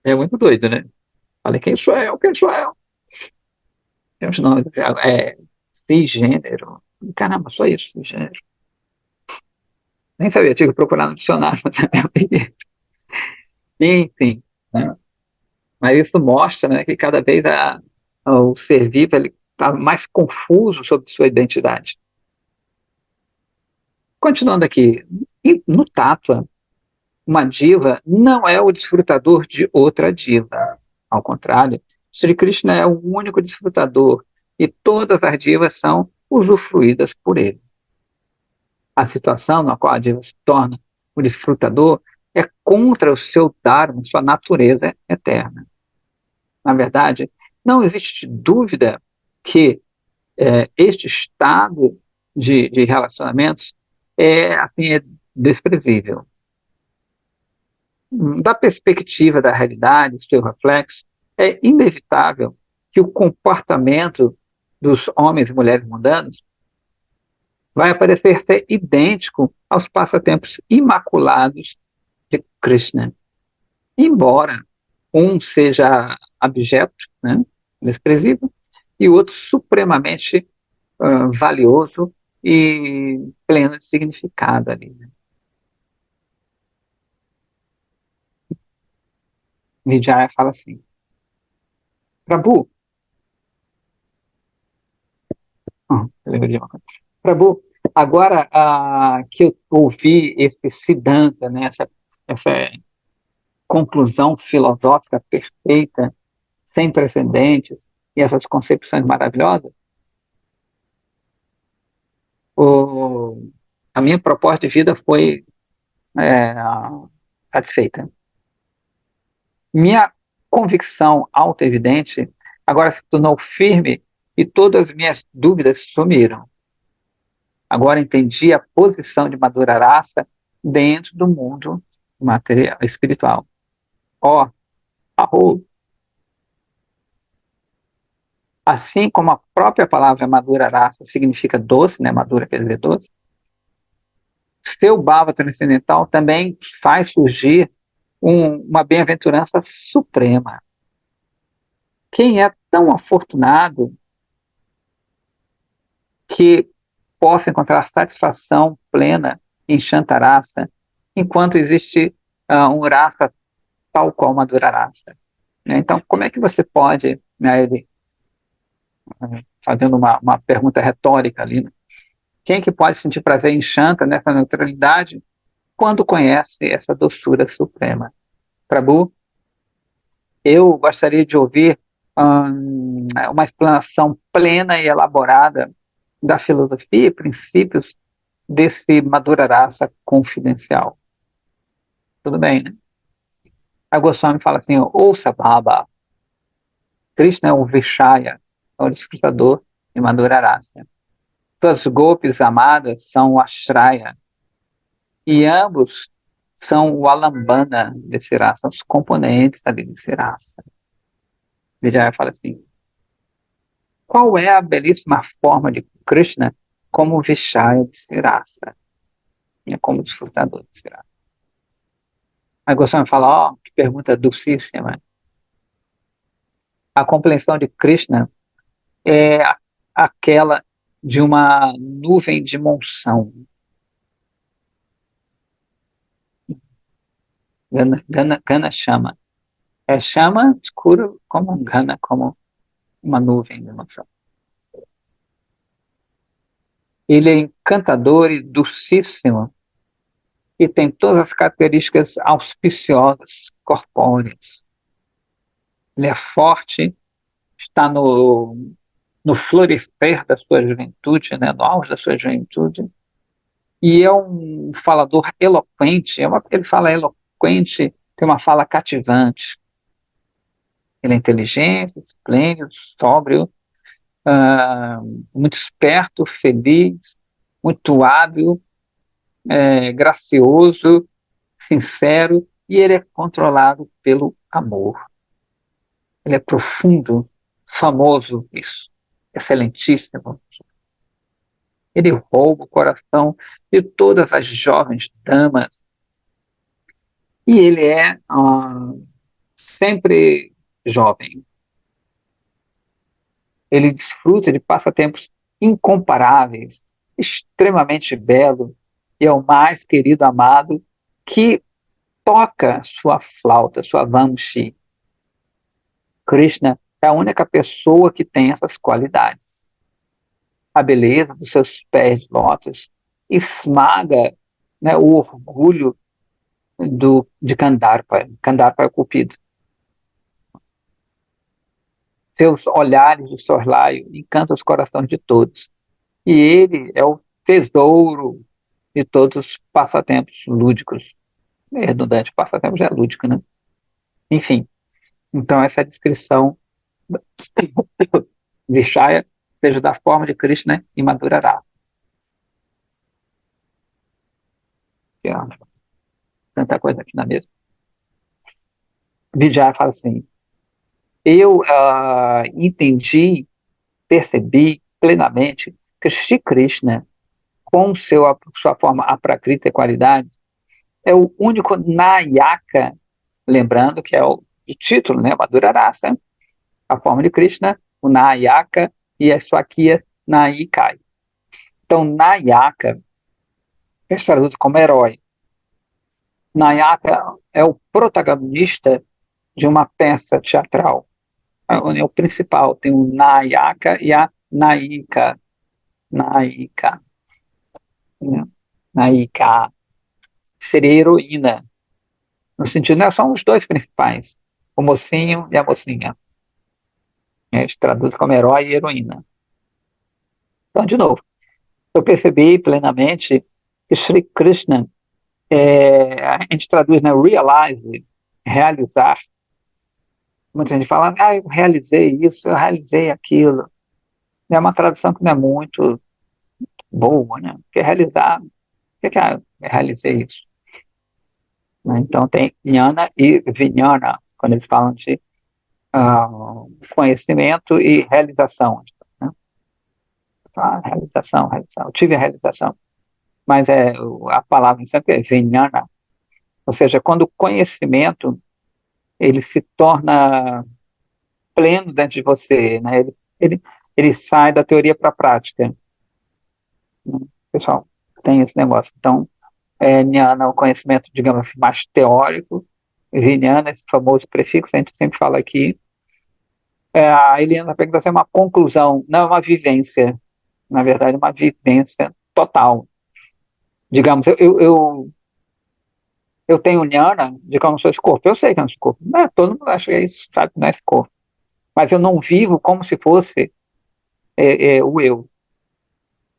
É muito doido, né? Falei, quem sou eu? Quem sou eu? Eu não, cisgênero. Caramba, só isso, cisgênero. Nem sabia, tive que procurar no dicionário, mas enfim, né? Mas isso mostra, né, que cada vez o ser vivo está mais confuso sobre sua identidade. Continuando aqui, no Tattva, uma diva não é o desfrutador de outra diva. Ao contrário, Sri Krishna é o único desfrutador e todas as divas são usufruídas por ele. A situação na qual a diva se torna o desfrutador é contra o seu dharma, sua natureza eterna. Na verdade, não existe dúvida que este estado de relacionamentos é desprezível. Da perspectiva da realidade, seu reflexo, é inevitável que o comportamento dos homens e mulheres mundanos vai parecer ser idêntico aos passatempos imaculados de Krishna. Embora um seja abjeto, né, desprezível, e o outro supremamente valioso e pleno de significado ali. Né? Vijaya fala assim, Prabhu, eu lembrei de uma coisa. Prabhu, agora que eu ouvi esse Siddhanta, né, essa conclusão filosófica perfeita, sem precedentes, e essas concepções maravilhosas, o, a minha proposta de vida foi é, satisfeita. Minha convicção auto-evidente agora se tornou firme e todas as minhas dúvidas sumiram. Agora entendi a posição de Madhurarasa dentro do mundo material, espiritual. Ó, Rahul, assim como a própria palavra Madhurarasa significa doce, né? Madhura quer dizer doce, seu bhava transcendental também faz surgir uma bem-aventurança suprema. Quem é tão afortunado que possa encontrar satisfação plena em Shantarasa, enquanto existe um rasa tal qual Madhura Rasa? Né? Então, como é que você pode, né, ele, fazendo uma pergunta retórica ali, né? Quem é que pode sentir prazer em Shanta, nessa neutralidade, quando conhece essa doçura suprema? Prabhu, eu gostaria de ouvir uma explanação plena e elaborada da filosofia e princípios desse Madhura Rasa confidencial. Tudo bem, né? A Goswami fala assim, ouça Baba, Krishna é o Vishaya, é o desfrutador de Madhura Rasa. Suas golpes amadas são o Ashraya, e ambos são o Alambana desse rasa, os componentes ali desse rasa. Vijaya fala assim, qual é a belíssima forma de Krishna como Vishaya de Sirasa, como desfrutador de Sirasa? A Goswami fala, ó, que pergunta dulcíssima. A compreensão de Krishna é aquela de uma nuvem de monção. Gana chama. É chama escuro como um gana, como uma nuvem de monção. Ele é encantador e dulcíssimo e tem todas as características auspiciosas, corpóreas. Ele é forte, está no florescer da sua juventude, né, no auge da sua juventude, e é um falador eloquente, ele fala eloquente, tem uma fala cativante. Ele é inteligente, esplêndido, sóbrio, ah, muito esperto, feliz, muito hábil, gracioso, sincero, e ele é controlado pelo amor. Ele é profundo, famoso, isso, excelentíssimo. Ele rouba o coração de todas as jovens damas. E ele é sempre jovem. Ele desfruta de passatempos incomparáveis, extremamente belo, e é o mais querido amado que toca sua flauta, sua vamshi. Krishna é a única pessoa que tem essas qualidades. A beleza dos seus pés de lótus esmaga, né, o orgulho de Kandarpa. Kandarpa é o Cupido. Seus olhares de soslaio encantam os corações de todos. E ele é o tesouro de todos os passatempos lúdicos. É redundante, passatempo já é lúdico, né? Enfim, então essa é a descrição de Shaya, seja da forma de Krishna e Madhurara. Tanta coisa aqui na mesa. Vijaya fala assim, eu entendi, percebi plenamente que Shri Krishna, com sua forma aprakrita e qualidades, é o único Nayaka, lembrando que é o título, né? Madhura Rasa, a forma de Krishna, o Nayaka e a Swakiya Nayikai. Então, Nayaka é traduzido como herói. Nayaka é o protagonista de uma peça teatral. É o principal. Tem o Nayaka e a Nayika. Nayika. Né? Nayika. Seria heroína. No sentido, né, são os dois principais. O mocinho e a mocinha. Eles traduzem como herói e heroína. Então, de novo, eu percebi plenamente que Sri Krishna, a gente traduz, né, realize, realizar. Muita gente fala, eu realizei isso, eu realizei aquilo. É uma tradução que não é muito boa, né? Porque realizar, o que é realizei isso? Né? Então tem jnana e vijnana, quando eles falam de conhecimento e realização. Né? Realização, eu tive a realização. Mas a palavra sempre é vijnana, ou seja, quando o conhecimento ele se torna pleno dentro de você, né? Ele, ele sai da teoria para a prática. Né? Pessoal, tem esse negócio. Então, jnana, o conhecimento, digamos assim, mais teórico, vijnana, esse famoso prefixo, a gente sempre fala aqui, a Eliana pergunta se é uma conclusão, não é uma vivência, na verdade, é uma vivência total. Digamos, eu tenho jnana de que eu não sou esse corpo, eu sei que eu não sou esse corpo, não, todo mundo acha que é isso, sabe que não é esse corpo, mas eu não vivo como se fosse o eu.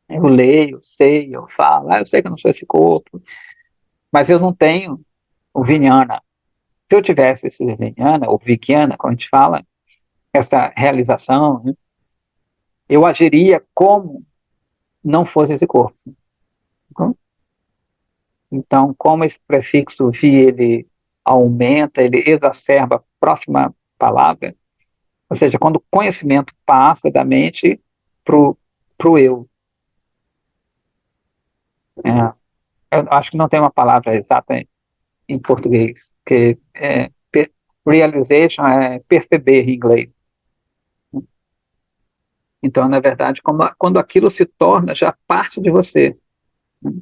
Eu leio, sei, eu falo, eu sei que eu não sou esse corpo, mas eu não tenho o vijnana. Se eu tivesse esse vijnana, ou vigyana, como a gente fala, essa realização, né, eu agiria como não fosse esse corpo. Então, como esse prefixo vi, ele aumenta, ele exacerba a próxima palavra, ou seja, quando o conhecimento passa da mente pro eu. É, eu acho que não tem uma palavra exata em português, que realization é perceber em inglês. Então, na verdade, quando aquilo se torna já parte de você. Né?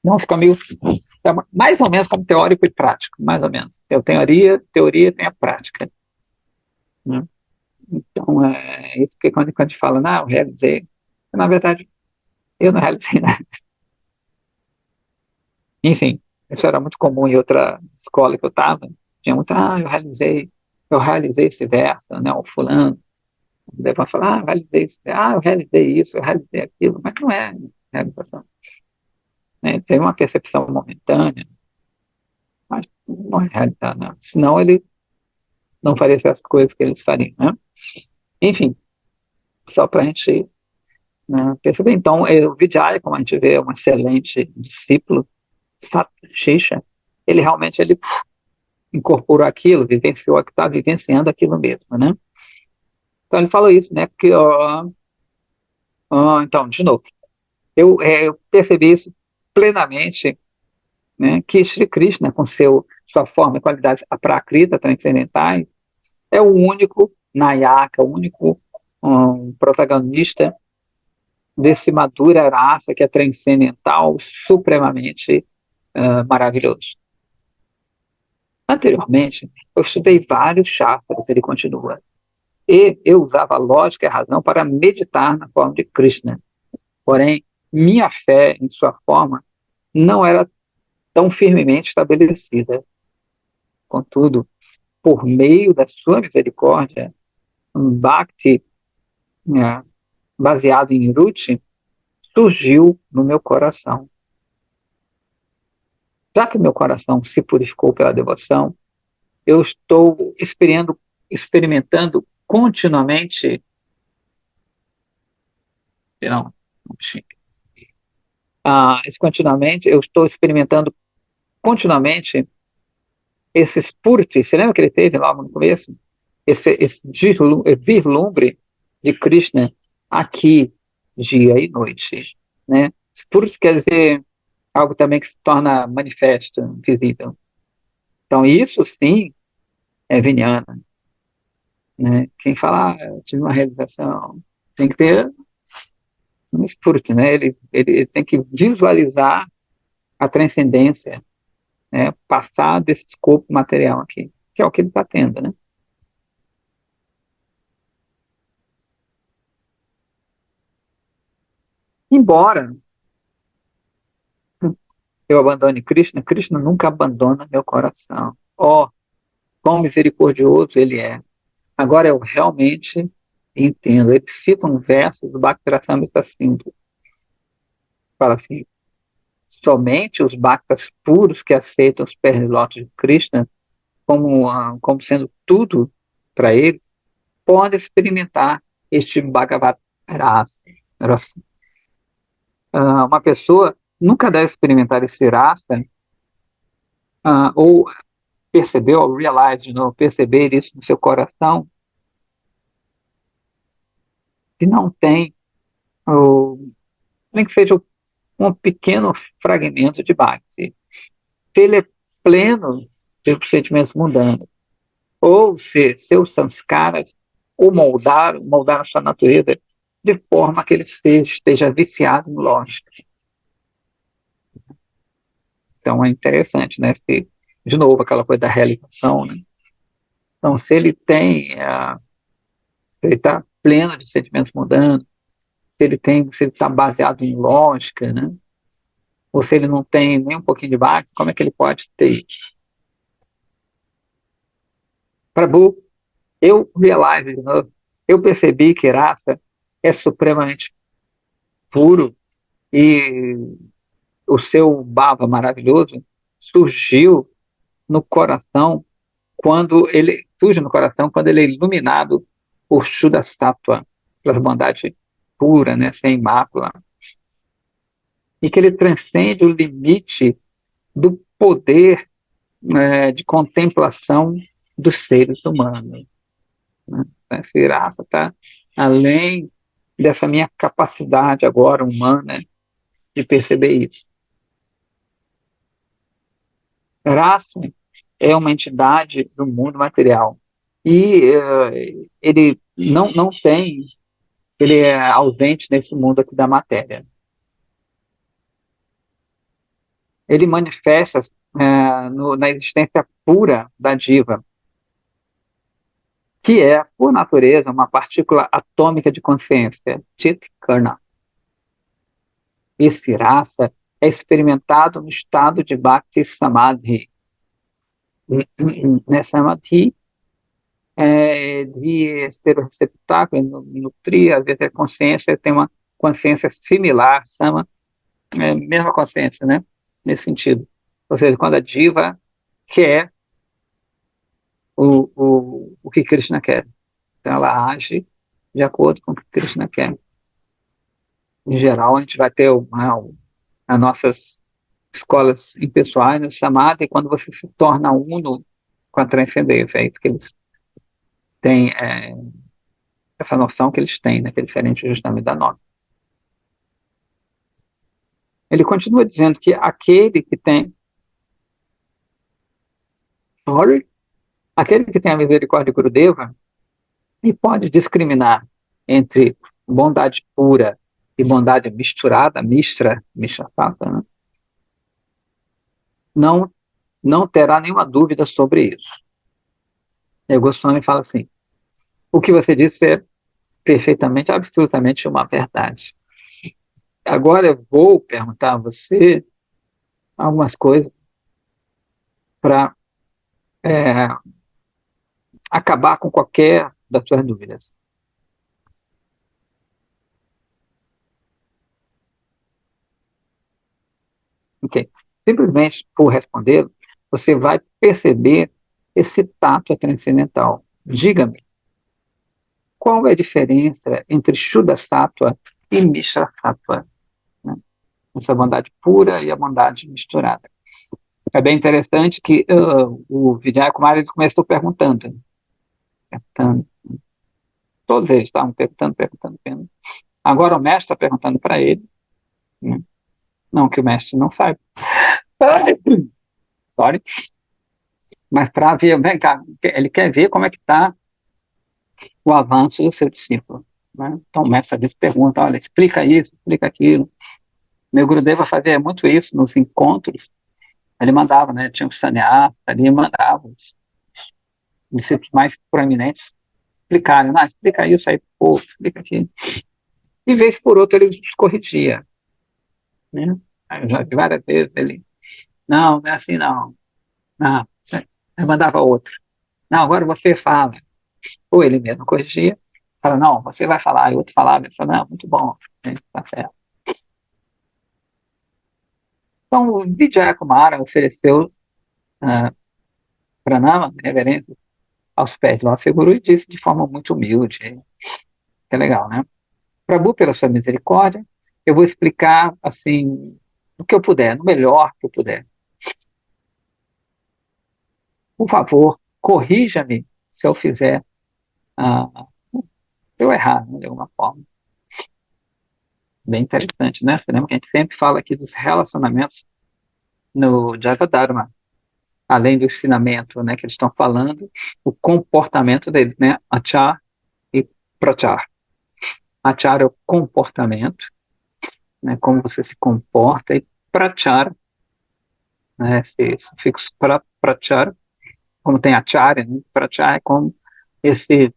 Não fica meio. Mais ou menos como teórico e prático, mais ou menos. Eu teoria tem a prática. Né? Então, isso que quando a gente fala, não, eu realizei. Na verdade, eu não realizei nada. Enfim, isso era muito comum em outra escola que eu estava. Tinha muito, eu realizei esse verso, né, o fulano. Daí vai falar, eu realizei isso, eu realizei isso, eu realizei aquilo, mas não é realização. Né? Teve uma percepção momentânea, mas não é realizar, não. Senão ele não faria essas coisas que eles fariam, né? Enfim, só para a gente, né, perceber. Então, o Vijaya, como a gente vê, é um excelente discípulo, Shisha, ele realmente incorporou aquilo, vivenciou, está vivenciando aquilo mesmo, né? Então ele falou isso, né? Que, então, de novo, eu percebi isso plenamente, né? Que Sri Krishna, com sua forma e qualidades aprakrita, transcendentais, é o único Nayaka, o único protagonista desse Madhura Rasa que é transcendental, supremamente maravilhoso. Anteriormente, eu estudei vários shastras, ele continua, e eu usava a lógica e a razão para meditar na forma de Krishna. Porém, minha fé, em sua forma, não era tão firmemente estabelecida. Contudo, por meio da sua misericórdia, um Bhakti, né, baseado em Ruti, surgiu no meu coração. Já que meu coração se purificou pela devoção, eu estou experimentando continuamente, não, continuamente, eu estou experimentando continuamente esses purti. Você lembra que ele teve lá no começo? Esse vislumbre de Krishna aqui, dia e noite, né? Purti quer dizer algo também que se torna manifesto, visível. Então, isso sim é viniana, né? Quem fala, eu tive uma realização, tem que ter um spurti, né? Ele tem que visualizar a transcendência, né? Passar desse escopo material aqui, que é o que ele está tendo, né? Embora eu abandone Krishna, Krishna nunca abandona meu coração. Ó, quão misericordioso ele é. Agora eu realmente entendo. Ele cita um verso do Bhaktirasamrita Sindhu, fala assim: somente os bhaktas puros que aceitam os pernilógios de Krishna como sendo tudo para eles, podem experimentar este Bhagavad Rasa. Uma pessoa nunca deve experimentar esse rasa, ou perceber, ou realize, de novo, perceber isso no seu coração, se não tem, ou, nem que seja um pequeno fragmento de Bhakti. Se ele é pleno de sentimentos mundanos, ou se seus samskaras o moldaram a sua natureza de forma que ele esteja viciado em lógica. Então é interessante, né? De novo, aquela coisa da realização, né? Então, se ele tem, se ele está pleno de sentimentos mundanos, se ele está baseado em lógica, né? Ou se ele não tem nem um pouquinho de base, como é que ele pode ter? Prabhu, eu realize de novo, eu percebi que raça é supremamente puro e o seu bava maravilhoso surgiu no coração surge no coração quando ele é iluminado por Shuddha Sattva, pela bondade pura, né, sem mácula, e que ele transcende o limite do poder, de contemplação dos seres humanos. Né? Essa graça está além dessa minha capacidade agora humana de perceber isso. Raça é uma entidade do mundo material e ele não tem, ele é ausente nesse mundo aqui da matéria. Ele manifesta na existência pura da diva, que é, por natureza, uma partícula atômica de consciência, Chit Karna. Esse raça é experimentado no estado de Bhakti Samadhi. Nessa Samadhi, de ser o receptáculo, nutrir, às vezes a consciência tem uma consciência similar, sama, mesma consciência, né? Nesse sentido. Ou seja, quando a diva quer o que Krishna quer. Então ela age de acordo com o que Krishna quer. Em geral, a gente vai ter as nossas escolas impessoais, né, chamada, e quando você se torna uno com a transcendência, é isso que eles têm, essa noção que eles têm, né, que é diferente justamente da nossa. Ele continua dizendo que aquele que tem, sorry, aquele que tem a misericórdia de Gurudeva, e pode discriminar entre bondade pura e bondade misturada, mistra sata, né? não, não terá nenhuma dúvida sobre isso. E o Goswami fala assim: o que você disse é perfeitamente, absolutamente uma verdade. Agora eu vou perguntar a você algumas coisas para acabar com qualquer das suas dúvidas. Ok? Simplesmente por responder, você vai perceber esse tato transcendental. Diga-me, qual é a diferença entre Shuddha Sattva e Mishra Sattva? Né? Essa bondade pura e a bondade misturada. É bem interessante que o Vijay Kumar ele começou perguntando. Todos eles estavam perguntando. Agora o mestre está perguntando para ele, né? Não que o mestre não saiba, sorry, mas para ver, vem cá, ele quer ver como é que está o avanço do seu discípulo. Né? Então o mestre às vezes pergunta, olha, explica isso, explica aquilo. Meu Gurudeva fazia muito isso nos encontros, ele mandava, né? Tinha um sannyasa ali, mandava os discípulos mais proeminentes explicarem, não, explica isso aí, pô, explica aquilo. E vez por outra ele os corrigia, né? Eu já vi várias vezes ele, não é assim não, não, eu mandava outro. Não, agora você fala. Ou ele mesmo corrigia, fala, não, você vai falar, e outro falava, ele fala, não, muito bom, né? Tá certo. Então, o Vijaya Kumara ofereceu pranama, reverência, aos pés do nosso Guru e disse de forma muito humilde, que é legal, né? Prabhu, pela sua misericórdia, eu vou explicar, assim, o que eu puder, no melhor que eu puder. Por favor, corrija-me se eu fizer, se eu errar, né, de alguma forma. Bem interessante, né? Você lembra que a gente sempre fala aqui dos relacionamentos no Javadharma, além do ensinamento, né, que eles estão falando, o comportamento deles, né? Achar e prachar. Achar é o comportamento, né, como você se comporta, e prachar, né, esse sufixo prachar, como tem acharya, né, prachar é como esse,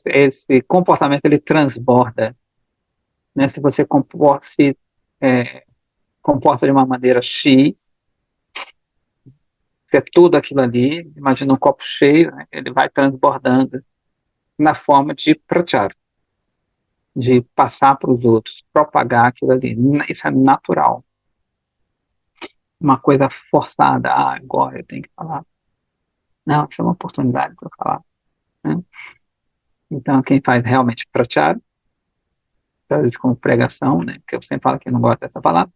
esse comportamento ele transborda, né? Se você é, comporta de uma maneira X, que é tudo aquilo ali, imagina um copo cheio, né? Ele vai transbordando na forma de prachar, de passar para os outros, propagar aquilo ali. Isso é natural. Uma coisa forçada, agora eu tenho que falar. Não, isso é uma oportunidade para eu falar. Né? Então, quem faz realmente prachar, às vezes como pregação, né? Que eu sempre falo que eu não gosto dessa palavra,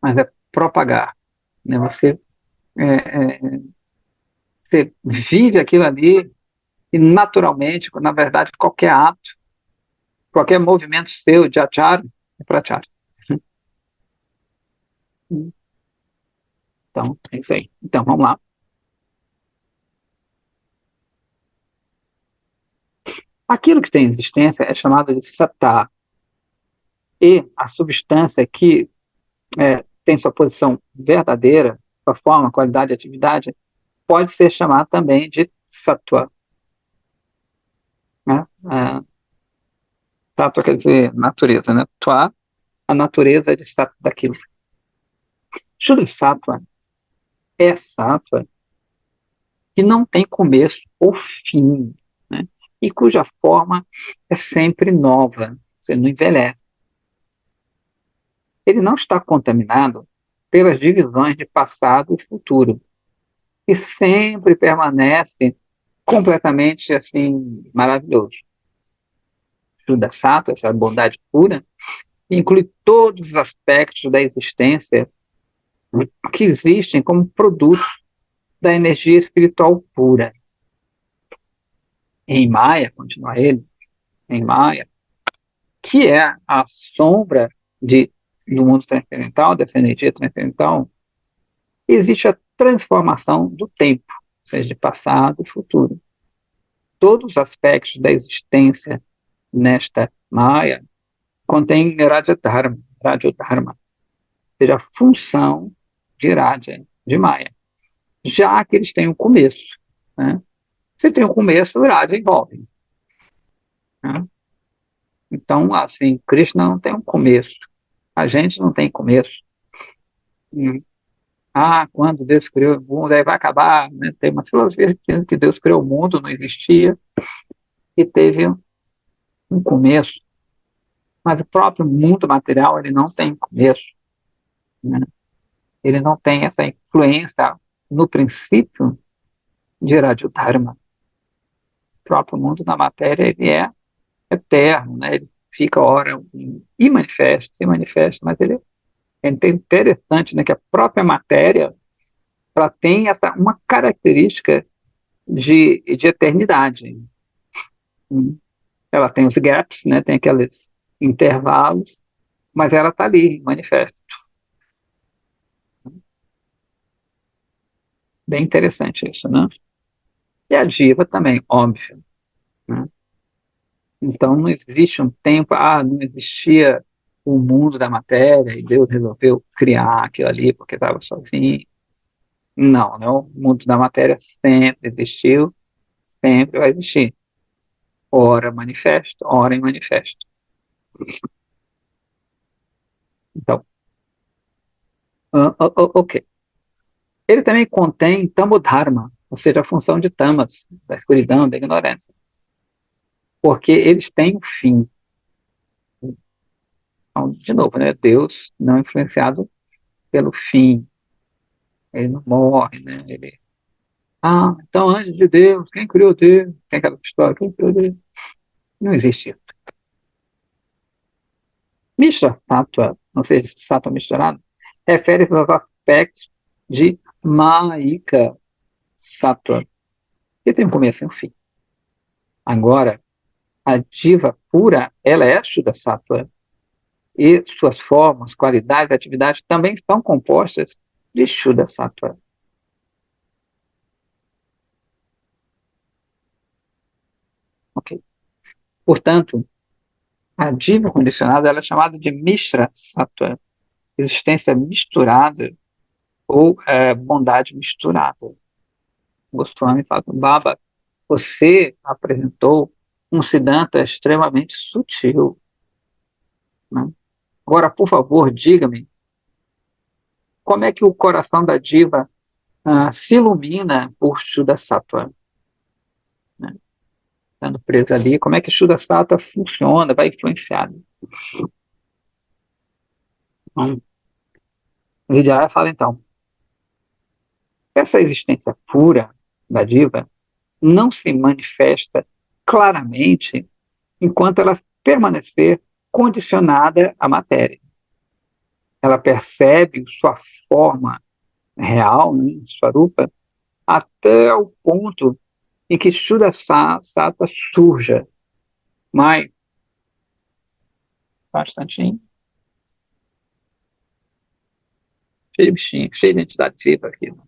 mas é propagar. Né? Você vive aquilo ali e naturalmente, na verdade, qualquer ato, qualquer movimento seu de achar é prachar. Então, é isso aí. Então, vamos lá. Aquilo que tem existência é chamado de sattva, e a substância que tem sua posição verdadeira, sua forma, qualidade, atividade, pode ser chamada também de sattva. Né? Sattva quer dizer natureza, né? Tva, a natureza de sattva daquilo. Shuddha sattva é sattva que não tem começo ou fim, né? E cuja forma é sempre nova, você não envelhece. Ele não está contaminado pelas divisões de passado e futuro, e sempre permanece completamente assim maravilhoso. Shuddha Sattva, essa bondade pura, inclui todos os aspectos da existência que existem como produto da energia espiritual pura. Em Maya, continua ele, em Maya, que é a sombra do mundo transcendental, dessa energia transcendental, existe a transformação do tempo, ou seja, de passado e futuro. Todos os aspectos da existência nesta Maya contêm Rajodharma, ou seja, a função de Raja, de Maya, já que eles têm um começo. Né? Se tem um começo, o Raja envolve. Né? Então, assim, Krishna não tem um começo. A gente não tem começo. Hum. Ah, quando Deus criou o mundo, aí vai acabar, né? Tem umas filosofias que dizem que Deus criou o mundo, não existia, e teve um começo. Mas o próprio mundo material, ele não tem começo, né? Ele não tem essa influência no princípio de Rajdharma. O próprio mundo da matéria, ele é eterno, né? Ele fica ora e manifesta, mas ele é interessante, né, que a própria matéria ela tem uma característica de eternidade. Ela tem os gaps, né, tem aqueles intervalos, mas ela está ali, manifesta. Bem interessante isso, né? E a diva também, óbvio, né? Então não existe um tempo, não existia o mundo da matéria e Deus resolveu criar aquilo ali porque estava sozinho. Não, né? O mundo da matéria sempre existiu, sempre vai existir. Ora manifesto, ora em manifesto. Então, ok. Ele também contém tamodharma, ou seja, a função de tamas, da escuridão, da ignorância, porque eles têm um fim. Então, de novo, né? Deus não é influenciado pelo fim, ele não morre, né? Então antes de Deus, quem criou Deus? Tem aquela história, quem criou Deus? Não existe isso. Mishra Tattva, não sei se Tattva misturado, refere-se aos aspectos de Maika Sattva, que tem um começo e um fim. Agora, a diva pura, ela é Shuddha Sattva, e suas formas, qualidades, atividades também estão compostas de Shuddha Sattva. Ok? Portanto, a diva condicionada ela é chamada de Mishra Sattva, existência misturada ou bondade misturada. Goswami fala, Baba, você apresentou um Siddhanta extremamente sutil. Né? Agora, por favor, diga-me, como é que o coração da diva se ilumina por Shuddha Sattva? Né? Estando preso ali, como é que Shuddha Sattva funciona, vai influenciar? Então, Vijaya fala então, essa existência pura da diva não se manifesta claramente enquanto ela permanecer condicionada à matéria. Ela percebe sua forma real, né, Swarupa, até o ponto em que Shuddha Sattva surja. Mas, bastante cheio de bichinho, cheio de identidade viva aqui. Né?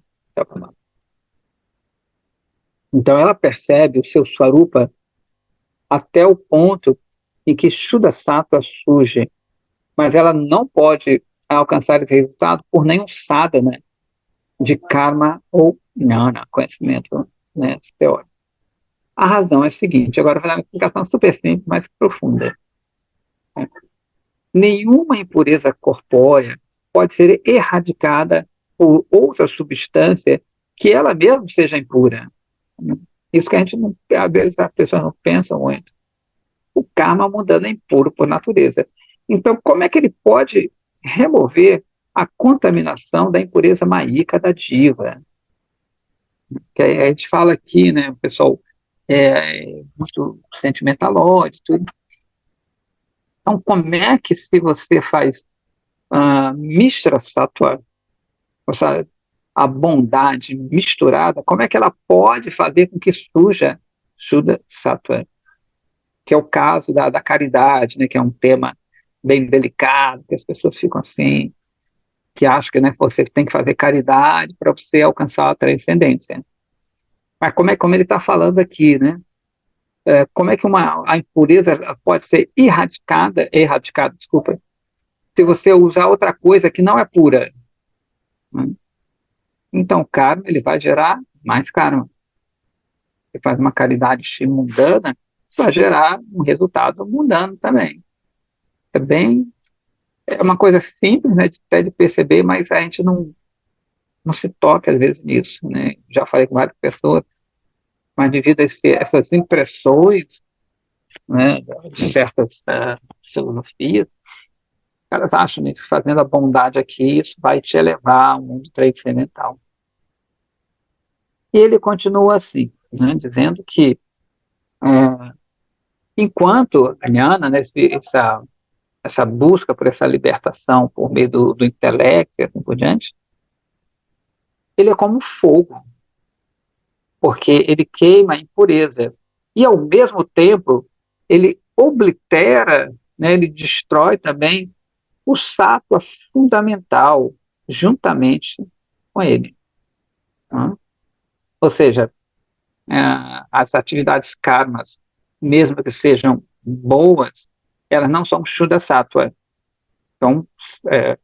Então ela percebe o seu Swarupa até o ponto em que Shuddha Sattva surge, mas ela não pode alcançar esse resultado por nenhum sadhana de karma ou jnana, conhecimento, né, teórico. A razão é a seguinte, agora eu vou dar uma explicação super simples, mas profunda. Nenhuma impureza corpórea pode ser erradicada por outra substância que ela mesma seja impura. Isso que a gente não, às vezes as pessoas não pensam muito. O karma mundano é impuro por natureza. Então, como é que ele pode remover a contaminação da impureza maíca da diva? Que a gente fala aqui, né, o pessoal muito sentimentalóide, tudo. Então, como é que se você faz Mishra Sattva, ou seja, a bondade misturada, como é que ela pode fazer com que surja Shuddha Sattva? Que é o caso da caridade, né, que é um tema bem delicado, que as pessoas ficam assim, que acham que, né, você tem que fazer caridade para você alcançar a transcendência. Mas como ele está falando aqui, né? Como é que a impureza pode ser erradicada, desculpa, se você usar outra coisa que não é pura? Né? Então, o karma ele vai gerar mais karma. Você faz uma caridade mundana, para gerar um resultado mundano também. É bem, é uma coisa simples, né, até de perceber, mas a gente não se toca às vezes nisso, né? Já falei com várias pessoas, mas devido a essas impressões, né, de certas filosofias, os caras acham, né, que fazendo a bondade aqui, isso vai te elevar a um mundo transcendental. E ele continua assim, né, dizendo que é, enquanto a Jnana, né, essa busca por essa libertação por meio do intelecto e assim por diante, ele é como fogo, porque ele queima a impureza. E, ao mesmo tempo, ele oblitera, né, ele destrói também o sattva fundamental juntamente com ele. Tá? Ou seja, as atividades karmas, mesmo que sejam boas, elas não são Shuddha Sattva, são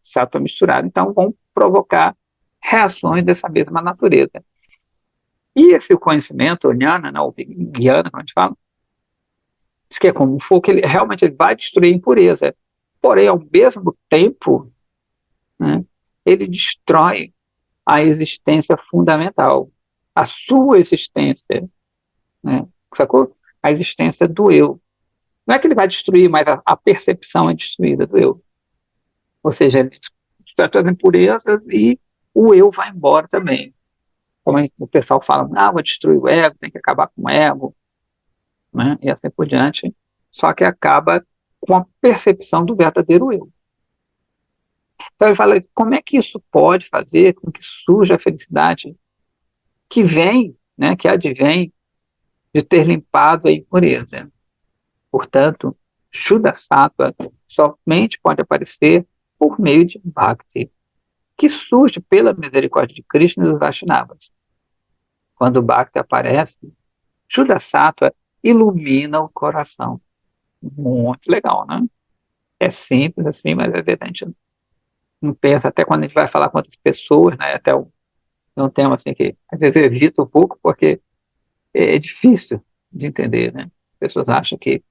Sattva misturado, então vão provocar reações dessa mesma natureza. E esse conhecimento, o jnana, né, o jnana, como a gente fala, diz que é como um fogo, que ele realmente ele vai destruir a impureza. Porém, ao mesmo tempo, né, ele destrói a existência fundamental, a sua existência, né, sacou? A existência do eu. Não é que ele vai destruir, mas a percepção é destruída do eu. Ou seja, ele destrói todas as impurezas e o eu vai embora também. Como o pessoal fala, ah, vou destruir o ego, tem que acabar com o ego, né? E assim por diante. Só que acaba com a percepção do verdadeiro eu. Então ele fala, como é que isso pode fazer com que surja a felicidade que vem, né, que advém de ter limpado a impureza? Portanto, Shuddha Sattva somente pode aparecer por meio de Bhakti, que surge pela misericórdia de Krishna e dos Vaishnavas. Quando o Bhakti aparece, Shuddha Sattva ilumina o coração. Muito legal, né? É simples assim, mas é verdade. A gente não pensa, até quando a gente vai falar com outras pessoas, né? Até é um tema assim que às vezes eu evito um pouco, porque é difícil de entender, né? As pessoas acham que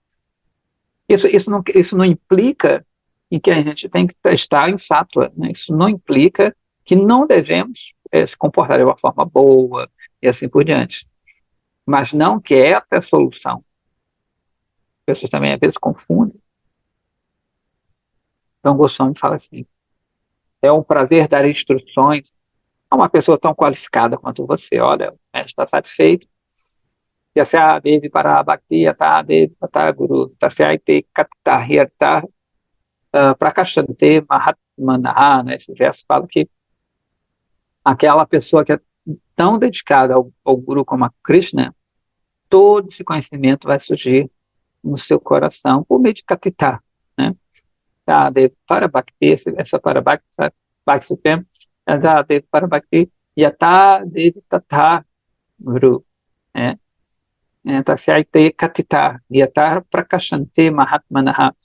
isso não implica em que a gente tem que estar em sátua, né? Isso não implica que não devemos se comportar de uma forma boa e assim por diante. Mas não que essa é a solução. As pessoas também às vezes confundem. Então Goswami fala assim, é um prazer dar instruções a uma pessoa tão qualificada quanto você. Olha, o mestre está satisfeito. Yasya Devi Parabhakti Yata Devi Pata Guru Tasyaite Kapta Hirta Prakashante Mahatmanaha, né? Esse verso fala que aquela pessoa que é tão dedicada ao Guru como a Krishna, todo esse conhecimento vai surgir no seu coração por meio de Kapita, né? Tá, Devi Parabhakti, essa Parabhakti, Bhakti Supremo, Yata Devi Parabhakti Yata Devi Tata Guru, né? Tasyaite Katita Yatar Prakashante Mahatmanaha.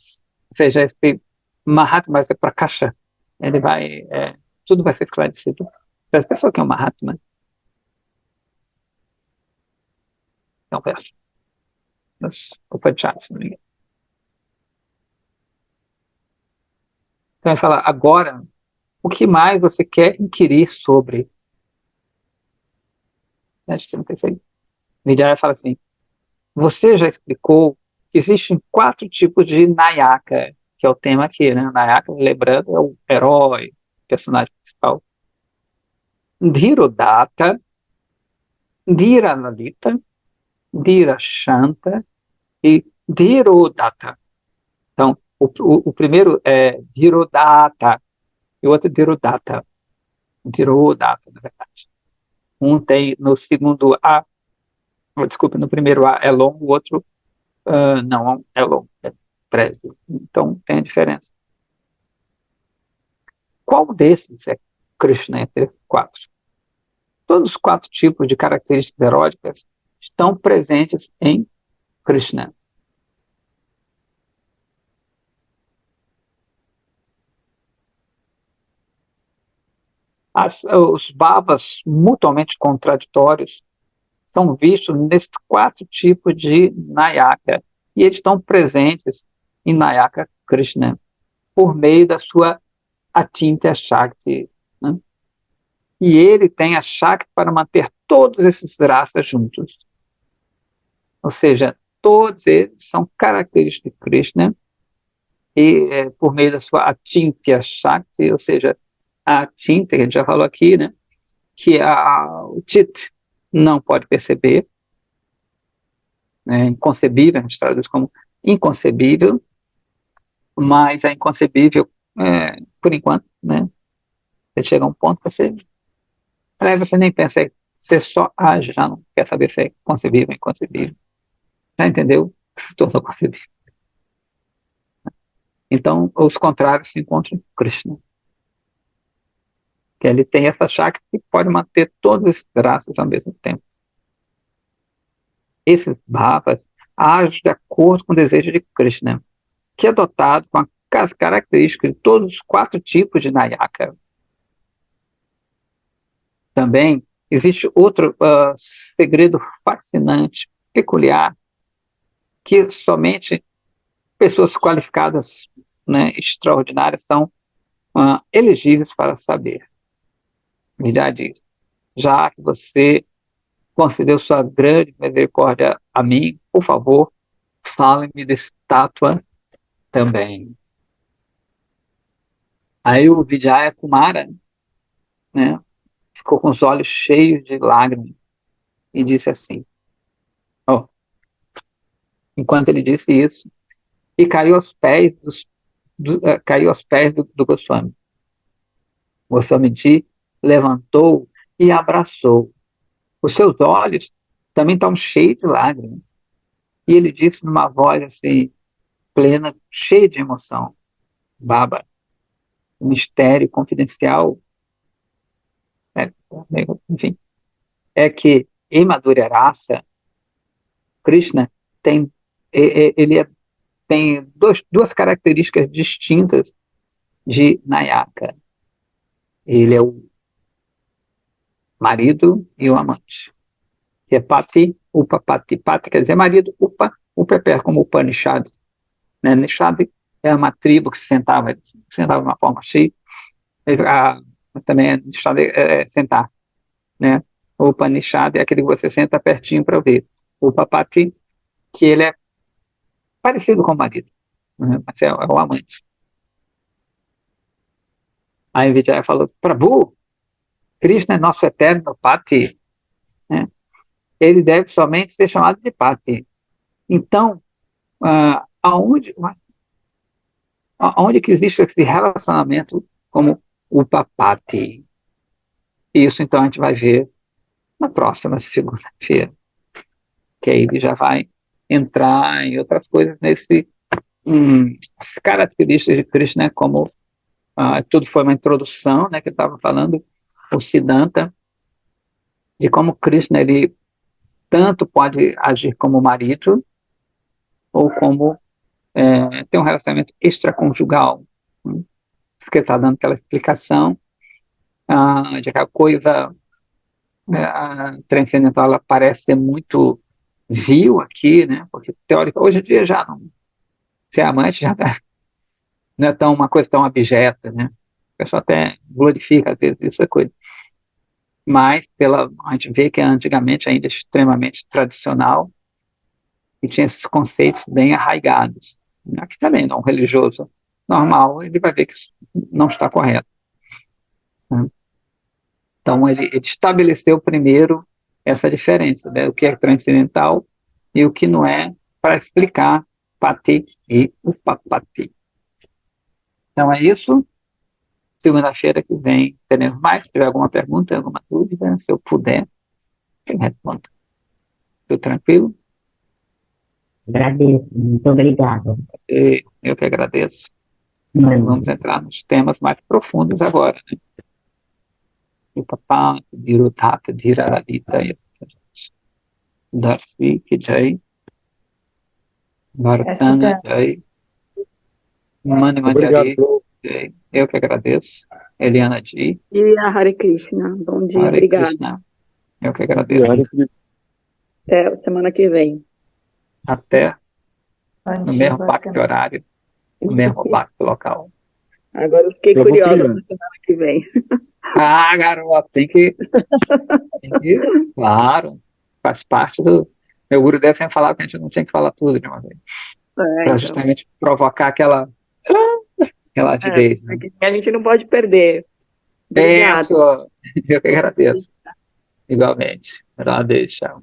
Ou seja, esse Mahatma, esse Prakasha, ele vai, tudo vai ser esclarecido. Para as pessoas que é o Mahatma, é um verso dos Upanishads, se não me engano. Então ele fala, agora, o que mais você quer inquirir sobre? Acho que não tem isso. Vijaya fala assim, você já explicou que existem 4 tipos de Nayaka, que é o tema aqui, né? Nayaka, lembrando, é o herói, personagem principal. Dhirodata, Dhiranalita, Dhirashanta e Dhirodata. Então, o primeiro é Dhirodata e o outro é Dhirodata. Dhirodata, na verdade. Um tem no segundo A, desculpa, no primeiro A é longo, o outro não é longo, é breve. Então, tem a diferença. Qual desses é Krishna entre 4? Todos os 4 tipos de características eróticas estão presentes em Krishna. Os bhavas mutuamente contraditórios são vistos nesses 4 tipos de Nayaka. E eles estão presentes em Nayaka Krishna por meio da sua Atintya Shakti. Né? E ele tem a Shakti para manter todos esses raças juntos. Ou seja, todos eles são característicos de Krishna e por meio da sua Atintya Shakti, ou seja, a Atintya, que a gente já falou aqui, né? Que o Chit não pode perceber, né? Inconcebível, a gente traduz como inconcebível, mas é inconcebível por enquanto, né? Você chega a um ponto que você nem pensa, você só age, já não quer saber se é concebível ou inconcebível. Já entendeu? Se tornou concebível. Então, os contrários se encontram em Krishna. Que ele tem essa Shakti que pode manter todas as graças ao mesmo tempo. Esses bhavas agem de acordo com o desejo de Krishna, que é dotado com as características de todos os 4 tipos de Nayaka. Também existe outro segredo fascinante, peculiar, que somente pessoas qualificadas, né, extraordinárias são elegíveis para saber. Já diz, já que você concedeu sua grande misericórdia a mim, por favor, fale-me dessa estátua também. Aí o Vijaya Kumara, né, ficou com os olhos cheios de lágrimas e disse assim, oh, enquanto ele disse isso, e caiu aos pés caiu aos pés do Goswami. Goswamiji levantou e abraçou. Os seus olhos também estão cheios de lágrimas. E ele disse numa voz assim, plena, cheia de emoção, Baba, o mistério confidencial, né, enfim, é que em Madhurya Rasa, Krishna tem, tem duas características distintas de Nayaka. Ele é o marido e o amante. Que é Pati, Upa, Pati. Pati quer dizer marido, Upa, Upa é como Upanishad. Né? Nishad é uma tribo que se sentava de uma forma chique. Também Nishad é sentar. Né? O Upanishad é aquele que você senta pertinho para ouvir. O Papati, que ele é parecido com o marido, né? Mas é o amante. Aí Vijaya falou, Prabhu, Krishna é nosso eterno Pati, né? Ele deve somente ser chamado de Pati. Então, aonde que existe esse relacionamento como o Papati? Isso, então, a gente vai ver na próxima segunda-feira, que aí ele já vai entrar em outras coisas as características de Krishna, né, como tudo foi uma introdução, né, que eu estava falando, o Siddhanta, de como Krishna ele tanto pode agir como marido ou como ter um relacionamento extraconjugal. Né? Porque está dando aquela explicação de que a coisa transcendental ela parece ser muito vil aqui, né? Porque teórica hoje em dia já não ser amante já não é uma coisa tão abjeta, né? O pessoal até glorifica às vezes isso é coisa. Mas a gente vê que antigamente ainda é extremamente tradicional e tinha esses conceitos bem arraigados. Aqui também, não, um religioso normal, ele vai ver que isso não está correto. Né? Então, ele estabeleceu primeiro essa diferença, né? O que é transcendental e o que não é, para explicar Pati e Upapati. Então, é isso. Segunda-feira que vem teremos mais. Se tiver alguma pergunta, alguma dúvida, se eu puder, eu respondo. Tudo tranquilo?
Agradeço, muito obrigado.
Eu que agradeço. Nós vamos entrar nos temas mais profundos agora, né? Upapati, Dhirudhata, Dhiraradita, Darcy, Jai, Bharatana, Jai, Mani Manjari, Jai. Eu que agradeço. Eliana Ji,
Dia Hare Krishna. Bom dia,
Hare
obrigada.
Krishna. Eu que agradeço.
Até semana que vem.
Até no mesmo
Antiga
pacto
semana.
horário, no mesmo pacto local.
Agora eu fiquei
Eu vou
curiosa para
primeiro.
semana que vem.
Ah, garoto, claro, faz parte do. Meu guru deve ter falado que a gente não tinha que falar tudo de uma vez,
É,
para
então.
justamente provocar aquela
É,
avidez, né?
porque a gente não pode perder.
É
Obrigada.
isso, eu que agradeço, igualmente. Melhor deixa.